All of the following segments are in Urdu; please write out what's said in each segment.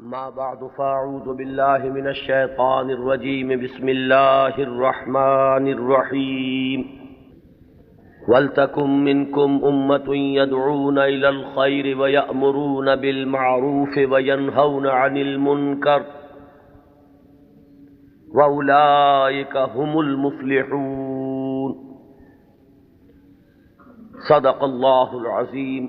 أما بعد فأعوذ بالله من الشيطان الرجيم بسم الله الرحمن الرحيم وَلْتَكُن مِّنكُمْ أُمَّةٌ يَدْعُونَ إِلَى الْخَيْرِ وَيَأْمُرُونَ بِالْمَعْرُوفِ وَيَنْهَوْنَ عَنِ الْمُنكَرِ وَأُولَٰئِكَ هُمُ الْمُفْلِحُونَ صدق اللہ العظیم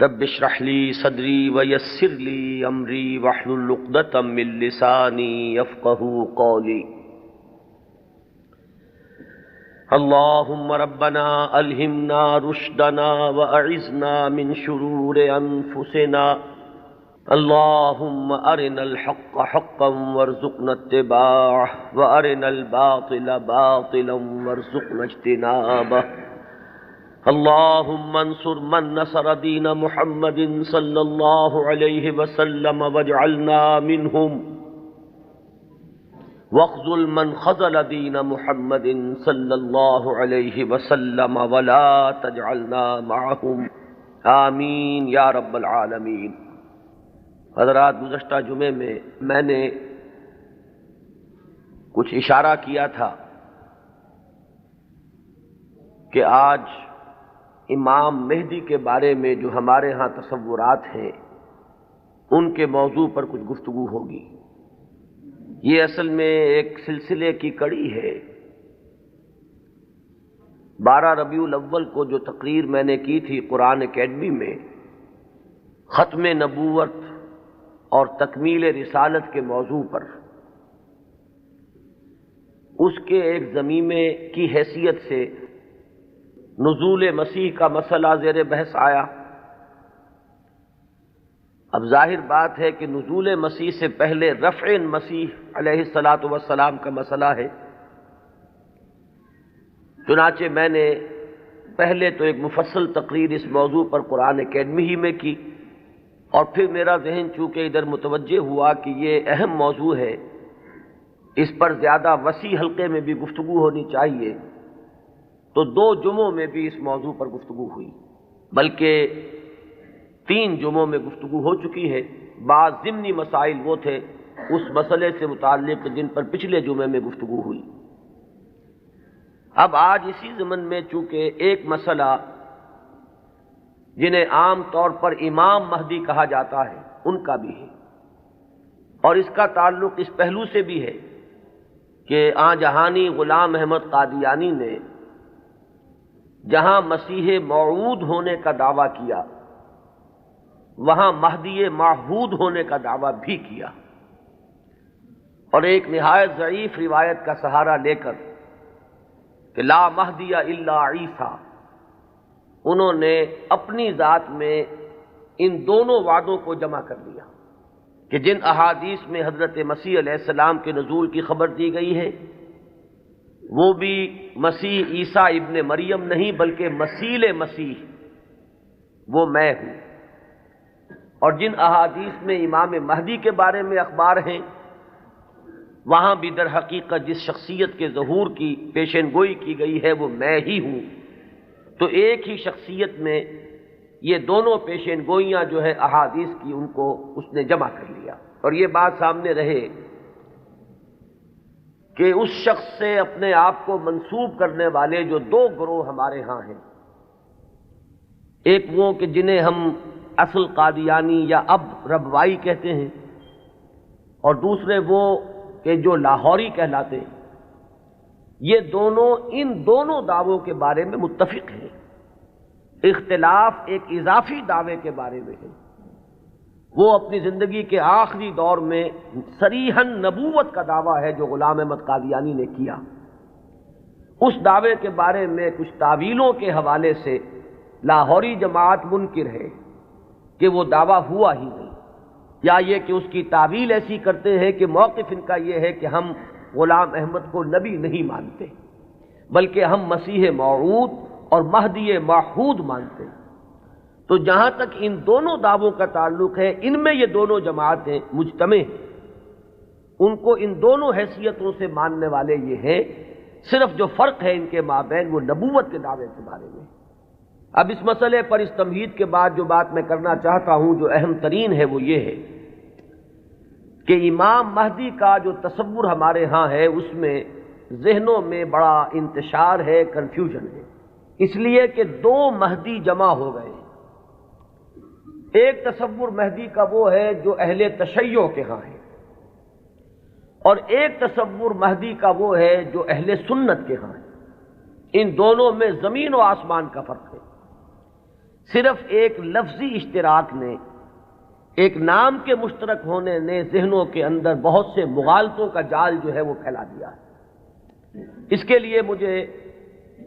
رب اشرح لی صدری ویسر لی امری واحلل عقدۃ من لسانی یفقہوا قولی اللہم ربنا الہمنا رشدنا واعذنا من شرور انفسنا اللہم ارنا الحق حقا وارزقنا اتباعہ وارنا الباطل باطلا وارزقنا اجتنابہ اللہم انصر من نصر دین محمد صلی اللہ علیہ وسلم واجعلنا منہم واخذل من خذل دین محمد صلی اللہ علیہ وسلم ولا تجعلنا معہم آمین یا رب العالمین۔ حضرات، گزشتہ جمعے میں نے کچھ اشارہ کیا تھا کہ آج امام مہدی کے بارے میں جو ہمارے ہاں تصورات ہیں ان کے موضوع پر کچھ گفتگو ہوگی۔ یہ اصل میں ایک سلسلے کی کڑی ہے۔ 12 ربیع الاول کو جو تقریر میں نے کی تھی قرآن اکیڈمی میں ختم نبوت اور تکمیل رسالت کے موضوع پر، اس کے ایک ضمیمے کی حیثیت سے نزول مسیح کا مسئلہ زیر بحث آیا۔ اب ظاہر بات ہے کہ نزول مسیح سے پہلے رفع مسیح علیہ الصلاۃ والسلام کا مسئلہ ہے۔ چنانچہ میں نے پہلے تو ایک مفصل تقریر اس موضوع پر قرآن اکیڈمی ہی میں کی، اور پھر میرا ذہن چونکہ ادھر متوجہ ہوا کہ یہ اہم موضوع ہے، اس پر زیادہ وسیع حلقے میں بھی گفتگو ہونی چاہیے، تو 2 جمعوں میں بھی اس موضوع پر گفتگو ہوئی، بلکہ 3 جمعوں میں گفتگو ہو چکی ہے۔ بعض ضمنی مسائل وہ تھے اس مسئلے سے متعلق جن پر پچھلے جمعے میں گفتگو ہوئی۔ اب آج اسی ضمن میں چونکہ ایک مسئلہ جنہیں عام طور پر امام مہدی کہا جاتا ہے ان کا بھی ہے، اور اس کا تعلق اس پہلو سے بھی ہے کہ آن جہانی غلام احمد قادیانی نے جہاں مسیح موعود ہونے کا دعویٰ کیا وہاں مہدی معہود ہونے کا دعویٰ بھی کیا، اور ایک نہایت ضعیف روایت کا سہارا لے کر کہ لا مہدی الا عیسیٰ، انہوں نے اپنی ذات میں ان دونوں وعدوں کو جمع کر لیا کہ جن احادیث میں حضرت مسیح علیہ السلام کے نزول کی خبر دی گئی ہے وہ بھی مسیح عیسیٰ ابن مریم نہیں بلکہ مسیل مسیح، وہ میں ہوں، اور جن احادیث میں امام مہدی کے بارے میں اخبار ہیں وہاں بھی در حقیقت جس شخصیت کے ظہور کی پیشن گوئی کی گئی ہے وہ میں ہی ہوں۔ تو ایک ہی شخصیت میں یہ دونوں پیشن گوئیاں جو ہے احادیث کی ان کو اس نے جمع کر لیا، اور یہ بات سامنے رہے کہ اس شخص سے اپنے آپ کو منسوب کرنے والے جو 2 گروہ ہمارے ہاں ہیں، ایک وہ کہ جنہیں ہم اصل قادیانی یا اب ربوائی کہتے ہیں، اور دوسرے وہ کہ جو لاہوری کہلاتے ہیں، یہ دونوں ان دونوں دعووں کے بارے میں متفق ہیں۔ اختلاف ایک اضافی دعوے کے بارے میں ہے، وہ اپنی زندگی کے آخری دور میں صریحاً نبوت کا دعویٰ ہے جو غلام احمد قادیانی نے کیا۔ اس دعوے کے بارے میں کچھ تعویلوں کے حوالے سے لاہوری جماعت منکر ہے کہ وہ دعویٰ ہوا ہی نہیں، یا یہ کہ اس کی تعویل ایسی کرتے ہیں کہ موقف ان کا یہ ہے کہ ہم غلام احمد کو نبی نہیں مانتے بلکہ ہم مسیح موعود اور مہدی معہود مانتے ہیں۔ تو جہاں تک ان دونوں دعووں کا تعلق ہے ان میں یہ دونوں جماعتیں مجتمع ہیں، ان کو ان دونوں حیثیتوں سے ماننے والے یہ ہیں، صرف جو فرق ہے ان کے مابین وہ نبوت کے دعوے کے بارے میں۔ اب اس مسئلے پر اس تمہید کے بعد جو بات میں کرنا چاہتا ہوں جو اہم ترین ہے وہ یہ ہے کہ امام مہدی کا جو تصور ہمارے ہاں ہے اس میں ذہنوں میں بڑا انتشار ہے، کنفیوژن ہے، اس لیے کہ دو مہدی جمع ہو گئے۔ ایک تصور مہدی کا وہ ہے جو اہل تشیع کے ہاں ہے، اور ایک تصور مہدی کا وہ ہے جو اہل سنت کے ہاں ہے۔ ان دونوں میں زمین و آسمان کا فرق ہے۔ صرف ایک لفظی اشتراک نے، ایک نام کے مشترک ہونے نے ذہنوں کے اندر بہت سے مغالطوں کا جال جو ہے وہ پھیلا دیا ہے۔ اس کے لیے مجھے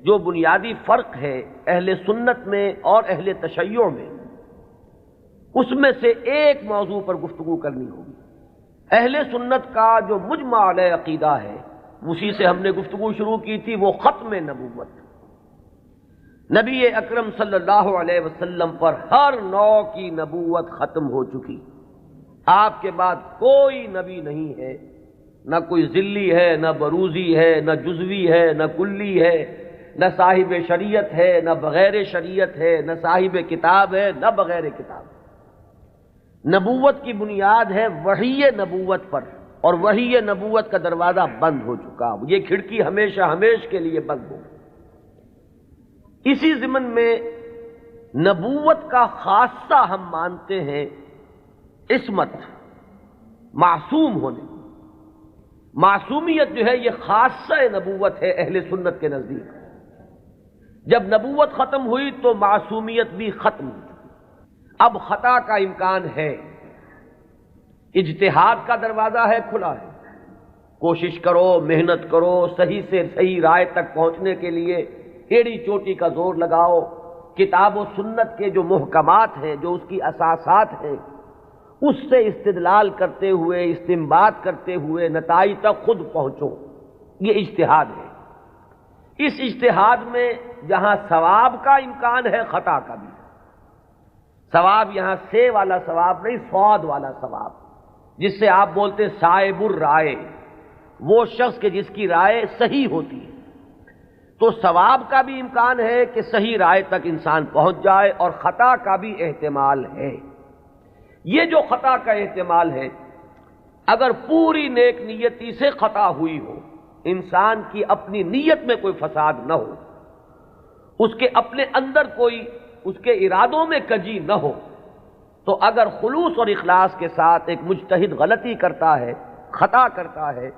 جو بنیادی فرق ہے اہل سنت میں اور اہل تشیع میں، اس میں سے ایک موضوع پر گفتگو کرنی ہوگی۔ اہل سنت کا جو مجمع علیہ عقیدہ ہے، اسی سے ہم نے گفتگو شروع کی تھی، وہ ختم نبوت۔ نبی اکرم صلی اللہ علیہ وسلم پر ہر نوع کی نبوت ختم ہو چکی، آپ کے بعد کوئی نبی نہیں ہے، نہ کوئی ذلی ہے، نہ بروزی ہے، نہ جزوی ہے، نہ کلی ہے، نہ صاحب شریعت ہے، نہ بغیر شریعت ہے، نہ صاحب کتاب ہے، نہ بغیر کتاب۔ نبوت کی بنیاد ہے وحی نبوت پر، اور وحی نبوت کا دروازہ بند ہو چکا، یہ کھڑکی ہمیشہ ہمیش کے لیے بند ہو۔ اسی ضمن میں نبوت کا خاصہ ہم مانتے ہیں عصمت، معصوم ہونے۔ معصومیت جو ہے یہ خاصہ نبوت ہے اہل سنت کے نزدیک۔ جب نبوت ختم ہوئی تو معصومیت بھی ختم ہوئی۔ اب خطا کا امکان ہے، اجتہاد کا دروازہ ہے، کھلا ہے، کوشش کرو، محنت کرو، صحیح سے صحیح رائے تک پہنچنے کے لیے ایڑی چوٹی کا زور لگاؤ، کتاب و سنت کے جو محکمات ہیں، جو اس کی اساسات ہیں، اس سے استدلال کرتے ہوئے، استنباط کرتے ہوئے نتائج تک خود پہنچو، یہ اجتہاد ہے۔ اس اجتہاد میں جہاں ثواب کا امکان ہے، خطا کا بھی۔ ثواب یہاں سے والا ثواب نہیں، صاد والا ثواب، جس سے آپ بولتے ہیں صائب الرائے، وہ شخص کہ جس کی رائے صحیح ہوتی ہے۔ تو ثواب کا بھی امکان ہے کہ صحیح رائے تک انسان پہنچ جائے، اور خطا کا بھی احتمال ہے۔ یہ جو خطا کا احتمال ہے، اگر پوری نیک نیتی سے خطا ہوئی ہو، انسان کی اپنی نیت میں کوئی فساد نہ ہو، اس کے اپنے اندر کوئی اس کے ارادوں میں کجی نہ ہو، تو اگر خلوص اور اخلاص کے ساتھ ایک مجتہد غلطی کرتا ہے، خطا کرتا ہے،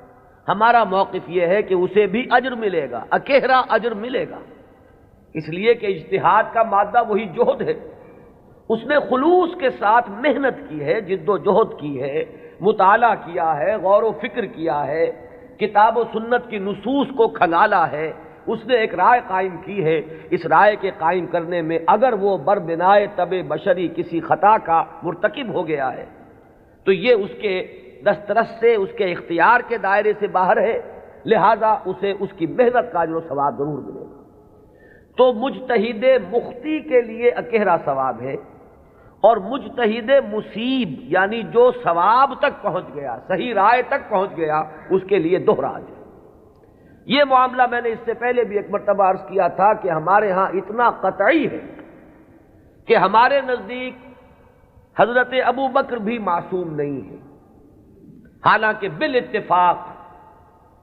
ہمارا موقف یہ ہے کہ اسے بھی اجر ملے گا، اکیرا اجر ملے گا، اس لیے کہ اجتہاد کا مادہ وہی جہد ہے۔ اس نے خلوص کے ساتھ محنت کی ہے، جد و جہد کی ہے، مطالعہ کیا ہے، غور و فکر کیا ہے، کتاب و سنت کی نصوص کو کھنگالا ہے، اس نے ایک رائے قائم کی ہے۔ اس رائے کے قائم کرنے میں اگر وہ بربنائے طب بشری کسی خطا کا مرتکب ہو گیا ہے تو یہ اس کے دسترس سے، اس کے اختیار کے دائرے سے باہر ہے، لہذا اسے اس کی محنت کا اجر و ثواب ضرور ملے گا۔ تو مجتہد مخطی کے لیے اکیرا ثواب ہے، اور مجتہد مصیب یعنی جو ثواب تک پہنچ گیا، صحیح رائے تک پہنچ گیا، اس کے لیے دوہرا اجر۔ یہ معاملہ میں نے اس سے پہلے بھی ایک مرتبہ عرض کیا تھا کہ ہمارے ہاں اتنا قطعی ہے کہ ہمارے نزدیک حضرت ابو بکر بھی معصوم نہیں ہے، حالانکہ بالاتفاق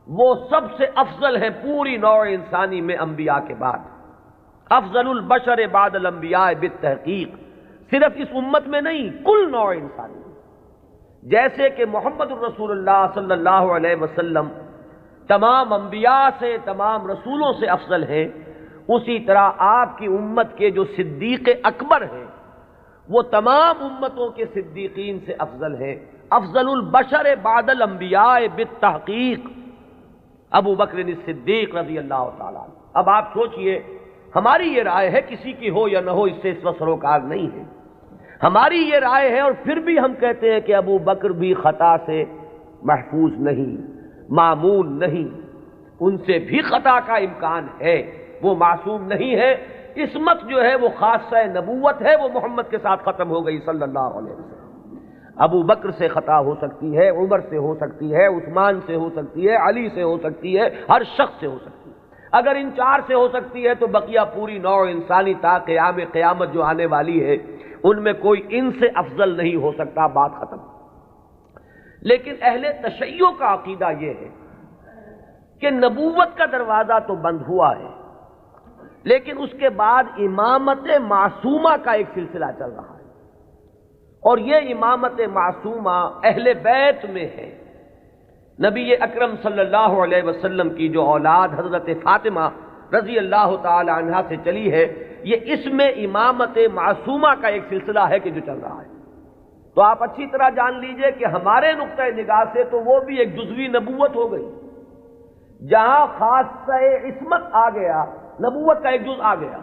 وہ سب سے افضل ہے پوری نوع انسانی میں انبیاء کے بعد، افضل البشر بعد الانبیاء بالتحقیق، صرف اس امت میں نہیں، کل نوع انسانی میں۔ جیسے کہ محمد الرسول اللہ صلی اللہ علیہ وسلم تمام انبیاء سے، تمام رسولوں سے افضل ہیں، اسی طرح آپ کی امت کے جو صدیق اکبر ہیں وہ تمام امتوں کے صدیقین سے افضل ہیں، افضل البشر بعد الانبیاء بالتحقیق ابو بکر الصدیق رضی اللہ تعالیٰ عنہ۔ اب آپ سوچئے، ہماری یہ رائے ہے، کسی کی ہو یا نہ ہو اس سے اس وقت سروکار نہیں ہے، ہماری یہ رائے ہے، اور پھر بھی ہم کہتے ہیں کہ ابو بکر بھی خطا سے محفوظ نہیں، معمول نہیں، ان سے بھی خطا کا امکان ہے، وہ معصوم نہیں ہے۔ عصمت جو ہے وہ خاصہ نبوت ہے، وہ محمد کے ساتھ ختم ہو گئی صلی اللہ علیہ وسلم۔ ابو بکر سے خطا ہو سکتی ہے، عمر سے ہو سکتی ہے، عثمان سے ہو سکتی ہے، علی سے ہو سکتی ہے، ہر شخص سے ہو سکتی ہے۔ اگر ان چار سے ہو سکتی ہے تو بقیہ پوری نوع انسانی تا قیام قیامت جو آنے والی ہے ان میں کوئی ان سے افضل نہیں ہو سکتا، بات ختم۔ لیکن اہل تشیع کا عقیدہ یہ ہے کہ نبوت کا دروازہ تو بند ہوا ہے، لیکن اس کے بعد امامت معصومہ کا ایک سلسلہ چل رہا ہے، اور یہ امامت معصومہ اہل بیت میں ہے۔ نبی اکرم صلی اللہ علیہ وسلم کی جو اولاد حضرت فاطمہ رضی اللہ تعالی عنہا سے چلی ہے، یہ اس میں امامت معصومہ کا ایک سلسلہ ہے کہ جو چل رہا ہے۔ تو آپ اچھی طرح جان لیجئے کہ ہمارے نقطۂ نگاہ سے تو وہ بھی ایک جزوی نبوت ہو گئی، جہاں خاصہ عصمت آ گیا، نبوت کا ایک جز آ گیا۔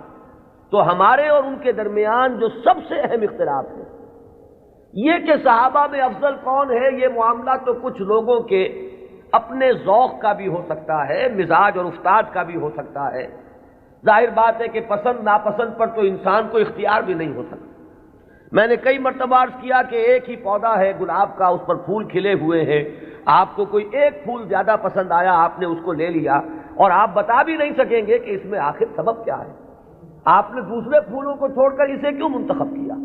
تو ہمارے اور ان کے درمیان جو سب سے اہم اختلاف ہے یہ کہ صحابہ میں افضل کون ہے، یہ معاملہ تو کچھ لوگوں کے اپنے ذوق کا بھی ہو سکتا ہے، مزاج اور افتاد کا بھی ہو سکتا ہے۔ ظاہر بات ہے کہ پسند ناپسند پر تو انسان کو اختیار بھی نہیں ہو سکتا۔ میں نے کئی مرتبہ عرض کیا کہ ایک ہی پودا ہے گلاب کا، اس پر پھول کھلے ہوئے ہیں، آپ کو کوئی ایک پھول زیادہ پسند آیا، آپ نے اس کو لے لیا، اور آپ بتا بھی نہیں سکیں گے کہ اس میں آخر سبب کیا ہے، آپ نے دوسرے پھولوں کو چھوڑ کر اسے کیوں منتخب کیا۔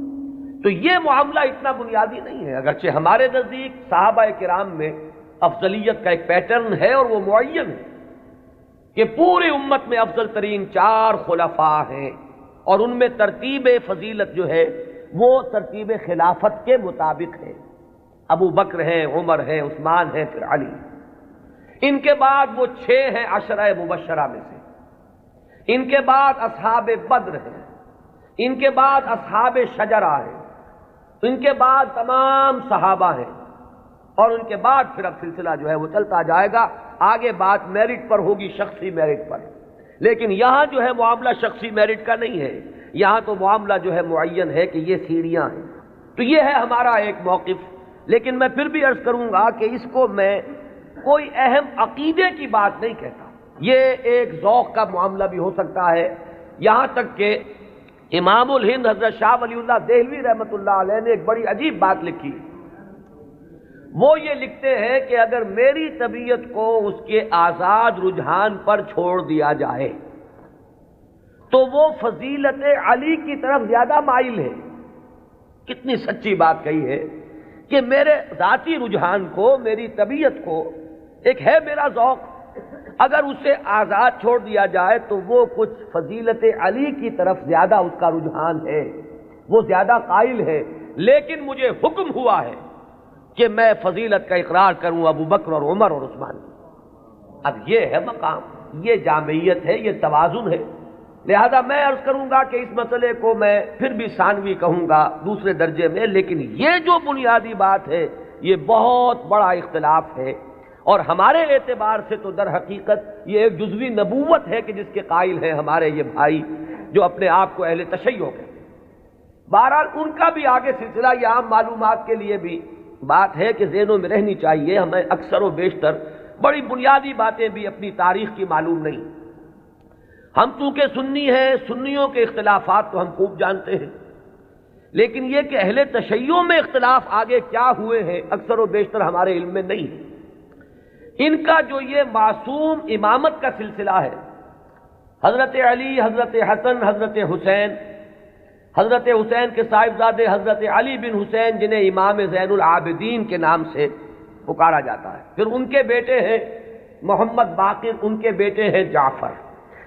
تو یہ معاملہ اتنا بنیادی نہیں ہے، اگرچہ ہمارے نزدیک صحابہ کرام میں افضلیت کا ایک پیٹرن ہے اور وہ معین ہے کہ پوری امت میں افضل ترین 4 خلفاء ہیں، اور ان میں ترتیب فضیلت جو ہے وہ ترتیب خلافت کے مطابق ہے۔ ابو بکر ہیں، عمر ہیں، عثمان ہیں، پھر علی۔ ان کے بعد وہ 6 ہیں عشرہ مبشرہ میں سے، ان کے بعد اصحاب بدر ہیں، ان کے بعد اصحاب شجرہ ہیں، ان کے بعد تمام صحابہ ہیں، اور ان کے بعد پھر اب سلسلہ جو ہے وہ چلتا جائے گا۔ آگے بات میرٹ پر ہوگی، شخصی میرٹ پر، لیکن یہاں جو ہے معاملہ شخصی میرٹ کا نہیں ہے، یہاں تو معاملہ جو ہے معین ہے کہ یہ سیڑھیاں ہیں۔ تو یہ ہے ہمارا ایک موقف، لیکن میں پھر بھی عرض کروں گا کہ اس کو میں کوئی اہم عقیدے کی بات نہیں کہتا، یہ ایک ذوق کا معاملہ بھی ہو سکتا ہے۔ یہاں تک کہ امام الہند حضرت شاہ ولی اللہ دہلوی رحمۃ اللہ علیہ نے ایک بڑی عجیب بات لکھی۔ وہ یہ لکھتے ہیں کہ اگر میری طبیعت کو اس کے آزاد رجحان پر چھوڑ دیا جائے تو وہ فضیلت علی کی طرف زیادہ مائل ہے۔ کتنی سچی بات کہی ہے کہ میرے ذاتی رجحان کو، میری طبیعت کو، ایک ہے میرا ذوق، اگر اسے آزاد چھوڑ دیا جائے تو وہ کچھ فضیلت علی کی طرف زیادہ اس کا رجحان ہے، وہ زیادہ قائل ہے، لیکن مجھے حکم ہوا ہے کہ میں فضیلت کا اقرار کروں ابو بکر اور عمر اور عثمان۔ اب یہ ہے مقام، یہ جامعیت ہے، یہ توازن ہے۔ لہذا میں عرض کروں گا کہ اس مسئلے کو میں پھر بھی ثانوی کہوں گا، دوسرے درجے میں، لیکن یہ جو بنیادی بات ہے یہ بہت بڑا اختلاف ہے، اور ہمارے اعتبار سے تو در حقیقت یہ ایک جزوی نبوت ہے کہ جس کے قائل ہیں ہمارے یہ بھائی جو اپنے آپ کو اہل تشیع کہتے ہیں۔ بہرحال ان کا بھی آگے سلسلہ، یہ عام معلومات کے لیے بھی بات ہے کہ ذہنوں میں رہنی چاہیے، ہمیں اکثر و بیشتر بڑی بنیادی باتیں بھی اپنی تاریخ کی معلوم نہیں۔ ہم چونکہ سنی ہیں، سنیوں کے اختلافات تو ہم خوب جانتے ہیں، لیکن یہ کہ اہل تشیع میں اختلاف آگے کیا ہوئے ہیں اکثر و بیشتر ہمارے علم میں نہیں ہے۔ ان کا جو یہ معصوم امامت کا سلسلہ ہے، حضرت علی، حضرت حسن، حضرت حسین، حضرت حسین کے صاحبزادے حضرت علی بن حسین جنہیں امام زین العابدین کے نام سے پکارا جاتا ہے، پھر ان کے بیٹے ہیں محمد باقر، ان کے بیٹے ہیں جعفر،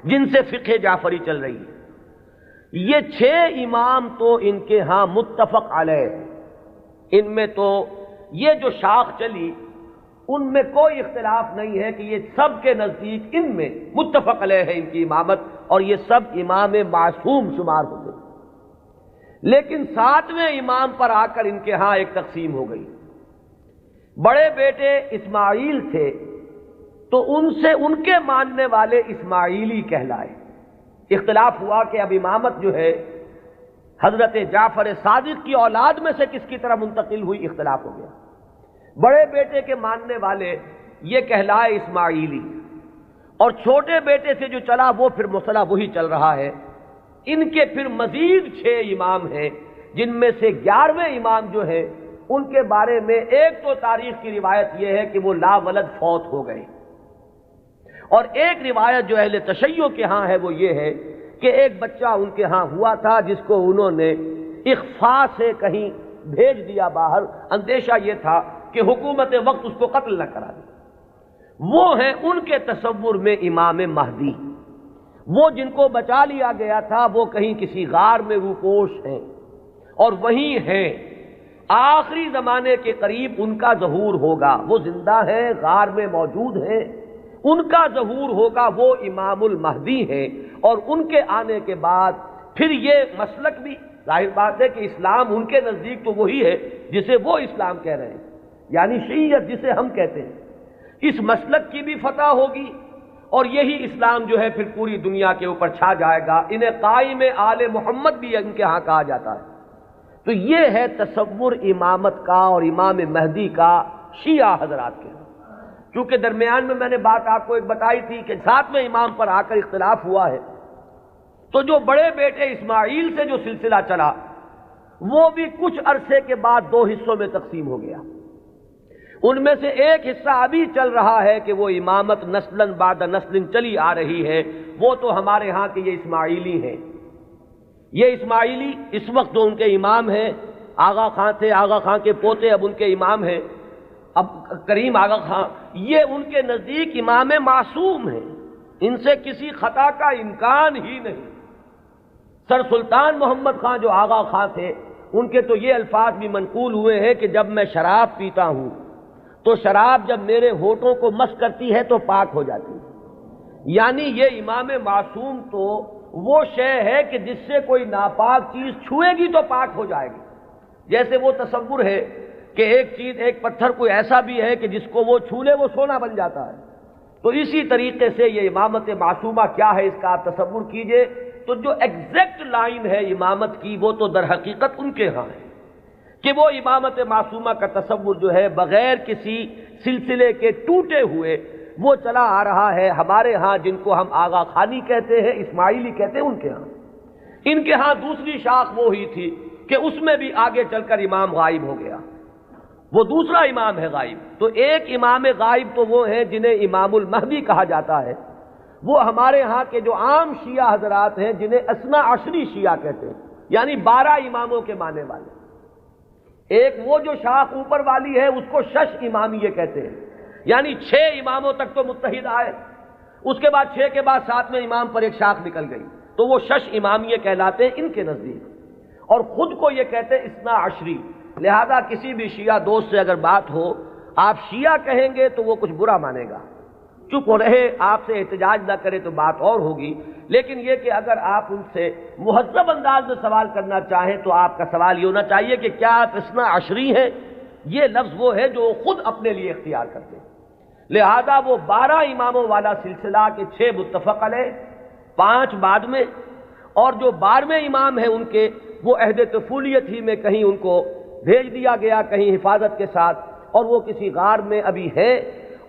جن سے فقہ جعفری چل رہی ہے۔ یہ 6 امام تو ان کے ہاں متفق علیہ، ان میں تو یہ جو شاخ چلی ان میں کوئی اختلاف نہیں ہے کہ یہ سب کے نزدیک ان میں متفق علیہ ہے ان کی امامت، اور یہ سب امام معصوم شمار ہو گئے۔ لیکن 7ویں امام پر آ کر ان کے ہاں ایک تقسیم ہو گئی۔ بڑے بیٹے اسماعیل تھے تو ان سے ان کے ماننے والے اسماعیلی کہلائے۔ اختلاف ہوا کہ اب امامت جو ہے حضرت جعفر صادق کی اولاد میں سے کس کی طرح منتقل ہوئی، اختلاف ہو گیا۔ بڑے بیٹے کے ماننے والے یہ کہلائے اسماعیلی، اور چھوٹے بیٹے سے جو چلا وہ پھر مسئلہ وہی چل رہا ہے۔ ان کے پھر مزید 6 امام ہیں، جن میں سے 11ویں امام جو ہے ان کے بارے میں ایک تو تاریخ کی روایت یہ ہے کہ وہ لا ولد فوت ہو گئے، اور ایک روایت جو اہل تشیع کے ہاں ہے وہ یہ ہے کہ ایک بچہ ان کے ہاں ہوا تھا جس کو انہوں نے اخفاء سے کہیں بھیج دیا باہر، اندیشہ یہ تھا کہ حکومت وقت اس کو قتل نہ کرا دے۔ وہ ہیں ان کے تصور میں امام مہدی، وہ جن کو بچا لیا گیا تھا وہ کہیں کسی غار میں روپوش ہیں اور وہیں ہیں، آخری زمانے کے قریب ان کا ظہور ہوگا، وہ زندہ ہیں، غار میں موجود ہیں، ان کا ظہور ہوگا، وہ امام المہدی ہیں، اور ان کے آنے کے بعد پھر یہ مسلک بھی ظاہر بات ہے کہ اسلام ان کے نزدیک تو وہی ہے جسے وہ اسلام کہہ رہے ہیں، یعنی شیعیت جسے ہم کہتے ہیں، اس مسلک کی بھی فتح ہوگی اور یہی اسلام جو ہے پھر پوری دنیا کے اوپر چھا جائے گا۔ انہیں قائم آل محمد بھی ان کے ہاں کہا جاتا ہے۔ تو یہ ہے تصور امامت کا اور امام مہدی کا شیعہ حضرات کے۔ چونکہ درمیان میں میں نے بات آپ کو ایک بتائی تھی کہ ساتویں امام پر آ کر اختلاف ہوا ہے، تو جو بڑے بیٹے اسماعیل سے جو سلسلہ چلا وہ بھی کچھ عرصے کے بعد دو حصوں میں تقسیم ہو گیا۔ ان میں سے ایک حصہ ابھی چل رہا ہے کہ وہ امامت نسلاً بعد نسل چلی آ رہی ہے، وہ تو ہمارے ہاں کے یہ اسماعیلی ہیں۔ یہ اسماعیلی اس وقت جو ان کے امام ہیں، آغا خان تھے، آغا خان کے پوتے اب ان کے امام ہیں، اب کریم آغا خان، یہ ان کے نزدیک امام معصوم ہیں، ان سے کسی خطا کا امکان ہی نہیں۔ سر سلطان محمد خان جو آغا خان تھے، ان کے تو یہ الفاظ بھی منقول ہوئے ہیں کہ جب میں شراب پیتا ہوں تو شراب جب میرے ہونٹوں کو مس کرتی ہے تو پاک ہو جاتی ہے۔ یعنی یہ امام معصوم تو وہ شے ہے کہ جس سے کوئی ناپاک چیز چھوئے گی تو پاک ہو جائے گی۔ جیسے وہ تصور ہے کہ ایک چیز، ایک پتھر کوئی ایسا بھی ہے کہ جس کو وہ چھو لے وہ سونا بن جاتا ہے، تو اسی طریقے سے یہ امامت معصومہ کیا ہے اس کا آپ تصور کیجئے۔ تو جو ایگزیکٹ لائن ہے امامت کی وہ تو در حقیقت ان کے ہاں ہے کہ وہ امامت معصومہ کا تصور جو ہے بغیر کسی سلسلے کے ٹوٹے ہوئے وہ چلا آ رہا ہے ہمارے ہاں، جن کو ہم آغا خانی کہتے ہیں، اسماعیلی کہتے ہیں، ان کے ہاں۔ ان کے ہاں دوسری شاخ وہ ہی تھی کہ اس میں بھی آگے چل کر امام غائب ہو گیا، وہ دوسرا امام ہے غائب۔ تو ایک امام غائب تو وہ ہیں جنہیں امام المہدی کہا جاتا ہے، وہ ہمارے ہاں کے جو عام شیعہ حضرات ہیں جنہیں اثنا عشری شیعہ کہتے ہیں، یعنی 12 اماموں کے ماننے والے۔ ایک وہ جو شاخ اوپر والی ہے اس کو شش امامیہ کہتے ہیں، یعنی 6 اماموں تک تو متحد آئے، اس کے بعد 6 کے بعد 7ویں امام پر ایک شاخ نکل گئی، تو وہ شش امامیہ کہلاتے ہیں ان کے نزدیک، اور خود کو یہ کہتے ہیں اثنا عشری۔ لہذا کسی بھی شیعہ دوست سے اگر بات ہو، آپ شیعہ کہیں گے تو وہ کچھ برا مانے گا، چپ رہے، آپ سے احتجاج نہ کرے تو بات اور ہوگی، لیکن یہ کہ اگر آپ ان سے مہذب انداز میں سوال کرنا چاہیں تو آپ کا سوال یہ ہونا چاہیے کہ کیا آپ اثنا عشری ہیں؟ یہ لفظ وہ ہے جو خود اپنے لیے اختیار کرتے ہیں۔ لہذا وہ 12 اماموں والا سلسلہ کے 6 متفق علیہ، 5 بعد میں، اور جو 12ویں امام ہیں ان کے وہ عہد طفولیت ہی میں کہیں ان کو بھیج دیا گیا، کہیں حفاظت کے ساتھ، اور وہ کسی غار میں ابھی ہے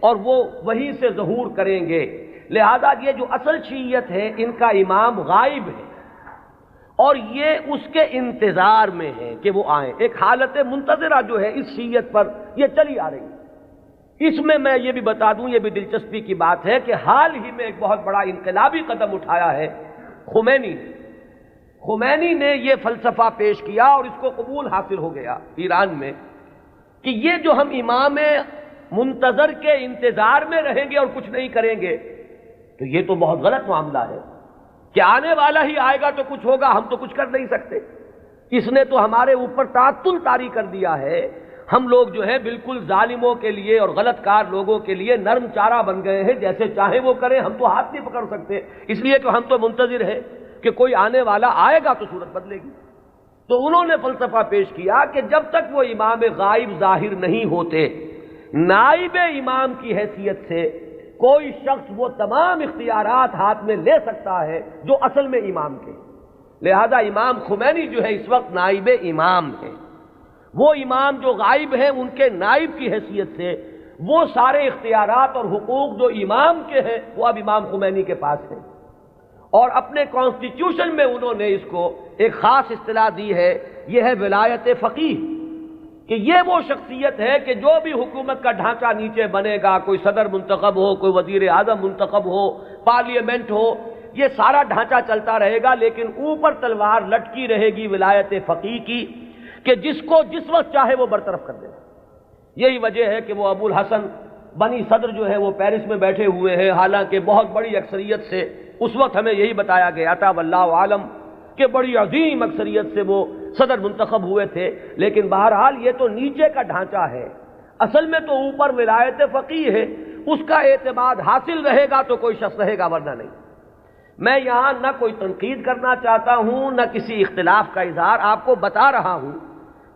اور وہ وہیں سے ظہور کریں گے۔ لہذا یہ جو اصل شیعیت ہے ان کا امام غائب ہے اور یہ اس کے انتظار میں ہے کہ وہ آئیں۔ ایک حالت منتظرہ جو ہے اس شیعیت پر یہ چلی آ رہی ہے۔ اس میں یہ بھی بتا دوں، یہ بھی دلچسپی کی بات ہے کہ حال ہی میں ایک بہت بڑا انقلابی قدم اٹھایا ہے خمینی نے یہ فلسفہ پیش کیا اور اس کو قبول حاصل ہو گیا ایران میں کہ یہ جو ہم امام منتظر کے انتظار میں رہیں گے اور کچھ نہیں کریں گے تو یہ تو بہت غلط معاملہ ہے کہ آنے والا ہی آئے گا تو کچھ ہوگا، ہم تو کچھ کر نہیں سکتے۔ اس نے تو ہمارے اوپر تعطل طاری کر دیا ہے، ہم لوگ جو ہے بالکل ظالموں کے لیے اور غلط کار لوگوں کے لیے نرم چارہ بن گئے ہیں، جیسے چاہیں وہ کریں، ہم تو ہاتھ نہیں پکڑ سکتے، اس لیے کہ ہم تو منتظر ہیں کہ کوئی آنے والا آئے گا تو صورت بدلے گی۔ تو انہوں نے فلسفہ پیش کیا کہ جب تک وہ امام غائب ظاہر نہیں ہوتے، نائب امام کی حیثیت سے کوئی شخص وہ تمام اختیارات ہاتھ میں لے سکتا ہے جو اصل میں امام کے۔ لہذا امام خمینی جو ہے اس وقت نائب امام ہے، وہ امام جو غائب ہیں ان کے نائب کی حیثیت سے وہ سارے اختیارات اور حقوق جو امام کے ہیں وہ اب امام خمینی کے پاس ہیں، اور اپنے کانسٹیٹیوشن میں انہوں نے اس کو ایک خاص اصطلاح دی ہے، یہ ہے ولایت فقیہ، کہ یہ وہ شخصیت ہے کہ جو بھی حکومت کا ڈھانچہ نیچے بنے گا، کوئی صدر منتخب ہو، کوئی وزیر اعظم منتخب ہو، پارلیمنٹ ہو، یہ سارا ڈھانچہ چلتا رہے گا، لیکن اوپر تلوار لٹکی رہے گی ولایت فقیہ کی کہ جس کو جس وقت چاہے وہ برطرف کر دے۔ یہی وجہ ہے کہ وہ ابو الحسن بنی صدر جو ہے وہ پیرس میں بیٹھے ہوئے ہیں، حالانکہ بہت بڑی اکثریت سے اس وقت ہمیں یہی بتایا گیا تھا واللہ عالم کہ بڑی عظیم اکثریت سے وہ صدر منتخب ہوئے تھے، لیکن بہرحال یہ تو نیچے کا ڈھانچہ ہے، اصل میں تو اوپر ولایت فقیہ ہے، اس کا اعتماد حاصل رہے گا تو کوئی شخص رہے گا، ورنہ نہیں۔ میں یہاں نہ کوئی تنقید کرنا چاہتا ہوں نہ کسی اختلاف کا اظہار، آپ کو بتا رہا ہوں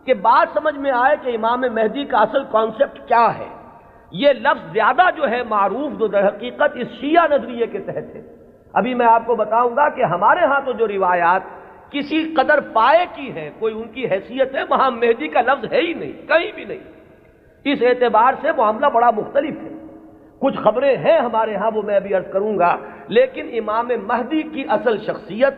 کہ بات سمجھ میں آئے کہ امام مہدی کا اصل کانسیپٹ کیا ہے۔ یہ لفظ زیادہ جو ہے معروف جو در حقیقت اس شیعہ نظریے کے تحت ہے۔ ابھی میں آپ کو بتاؤں گا کہ ہمارے ہاں تو جو روایات کسی قدر پائے کی ہیں، کوئی ان کی حیثیت ہے، وہاں مہدی کا لفظ ہے ہی نہیں، کہیں بھی نہیں۔ اس اعتبار سے معاملہ بڑا مختلف ہے۔ کچھ خبریں ہیں ہمارے ہاں، وہ میں ابھی عرض کروں گا، لیکن امام مہدی کی اصل شخصیت،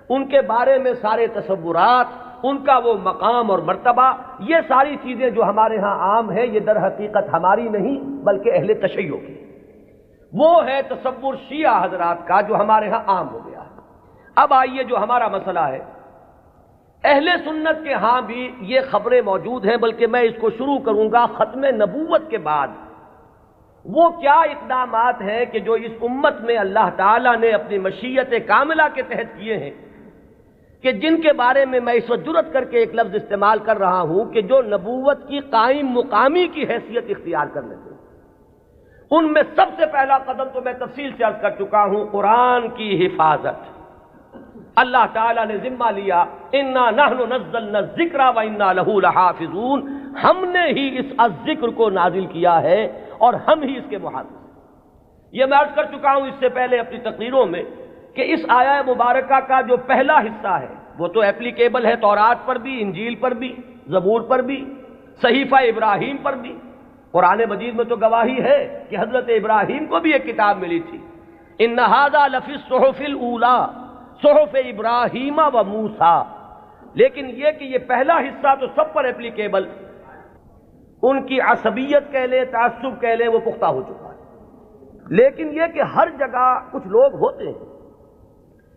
ان کے بارے میں سارے تصورات، ان کا وہ مقام اور مرتبہ، یہ ساری چیزیں جو ہمارے ہاں عام ہیں، یہ در حقیقت ہماری نہیں بلکہ اہل تشیع کی۔ وہ ہے تصور شیعہ حضرات کا جو ہمارے ہاں عام ہو گیا ہے۔ اب آئیے جو ہمارا مسئلہ ہے، اہل سنت کے ہاں بھی یہ خبریں موجود ہیں، بلکہ میں اس کو شروع کروں گا ختم نبوت کے بعد۔ وہ کیا اقدامات ہیں کہ جو اس امت میں اللہ تعالیٰ نے اپنی مشیت کاملہ کے تحت کیے ہیں، کہ جن کے بارے میں میں اس وقت جرأت کر کے ایک لفظ استعمال کر رہا ہوں کہ جو نبوت کی قائم مقامی کی حیثیت اختیار کر لیتے ہیں۔ ان میں سب سے پہلا قدم تو میں تفصیل سے عرض کر چکا ہوں، قرآن کی حفاظت۔ اللہ تعالیٰ نے ذمہ لیا، انا نحن نزلنا الذکر وانا لہ لحافظون، ہم نے ہی اس الذکر کو نازل کیا ہے اور ہم ہی اس کے محافظ ہیں۔ یہ میں عرض کر چکا ہوں اس سے پہلے اپنی تقریروں میں کہ اس آیہ مبارکہ کا جو پہلا حصہ ہے وہ تو اپلیکیبل ہے تورات پر بھی، انجیل پر بھی، زبور پر بھی، صحیفہ ابراہیم پر بھی۔ قرآن مجید میں تو گواہی ہے کہ حضرت ابراہیم کو بھی ایک کتاب ملی تھی، ان ھذا لفی الصحف الاولی صحف ابراہیم و موسیٰ۔ لیکن یہ کہ یہ پہلا حصہ تو سب پر اپلیکیبل، ان کی عصبیت کہہ لیں، تعصب کہہ لیں، وہ پختہ ہو چکا ہے۔ لیکن یہ کہ ہر جگہ کچھ لوگ ہوتے ہیں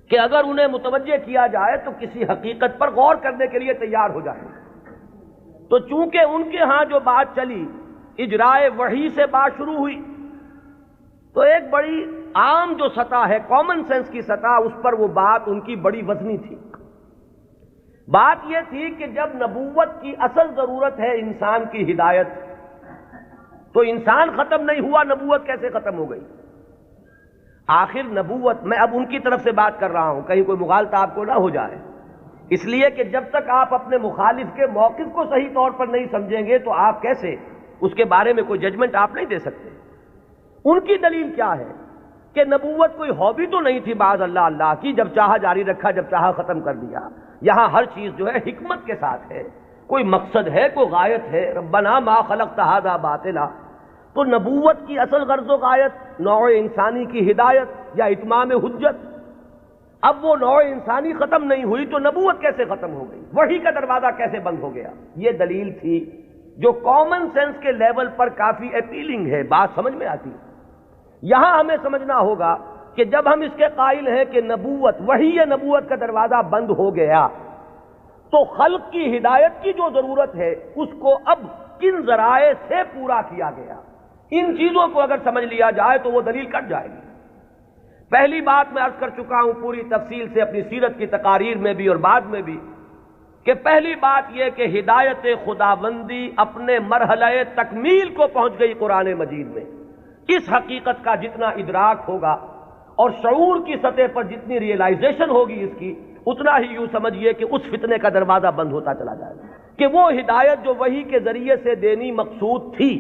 کہ اگر انہیں متوجہ کیا جائے تو کسی حقیقت پر غور کرنے کے لیے تیار ہو جائیں۔ تو چونکہ ان کے ہاں جو بات چلی، اجرائے وحی سے بات شروع ہوئی، تو ایک بڑی عام جو سطح ہے، کامن سینس کی سطح، اس پر وہ بات ان کی بڑی وزنی تھی۔ بات یہ تھی کہ جب نبوت کی اصل ضرورت ہے انسان کی ہدایت، تو انسان ختم نہیں ہوا، نبوت کیسے ختم ہو گئی؟ آخر نبوت، میں اب ان کی طرف سے بات کر رہا ہوں، کہیں کوئی مغالطہ آپ کو نہ ہو جائے، اس لیے کہ جب تک آپ اپنے مخالف کے موقف کو صحیح طور پر نہیں سمجھیں گے تو آپ کیسے اس کے بارے میں کوئی ججمنٹ آپ نہیں دے سکتے۔ ان کی دلیل کیا ہے کہ نبوت کوئی ہابی تو نہیں تھی بعض اللہ کی، جب چاہا جاری رکھا، جب چاہا ختم کر دیا۔ یہاں ہر چیز جو ہے حکمت کے ساتھ ہے، کوئی مقصد ہے، کوئی غایت ہے، ربنا ما خلقت ھذا باطلا۔ تو نبوت کی اصل غرض و غایت نوع انسانی کی ہدایت یا اتمام حجت۔ اب وہ نوع انسانی ختم نہیں ہوئی تو نبوت کیسے ختم ہو گئی؟ وحی کا دروازہ کیسے بند ہو گیا؟ یہ دلیل تھی جو کامن سینس کے لیول پر کافی اپیلنگ ہے، بات سمجھ میں آتی ہے۔ یہاں ہمیں سمجھنا ہوگا کہ جب ہم اس کے قائل ہیں کہ نبوت، وحی نبوت کا دروازہ بند ہو گیا، تو خلق کی ہدایت کی جو ضرورت ہے اس کو اب کن ذرائع سے پورا کیا گیا، ان چیزوں کو اگر سمجھ لیا جائے تو وہ دلیل کٹ جائے گی۔ پہلی بات میں عرض کر چکا ہوں پوری تفصیل سے اپنی سیرت کی تقاریر میں بھی اور بعد میں بھی، کہ پہلی بات یہ کہ ہدایت خداوندی اپنے مرحلہ تکمیل کو پہنچ گئی قرآن مجید میں۔ اس حقیقت کا جتنا ادراک ہوگا اور شعور کی سطح پر جتنی ریئلائزیشن ہوگی اس کی، اتنا ہی یوں سمجھیے کہ اس فتنے کا دروازہ بند ہوتا چلا جائے گا، کہ وہ ہدایت جو وحی کے ذریعے سے دینی مقصود تھی،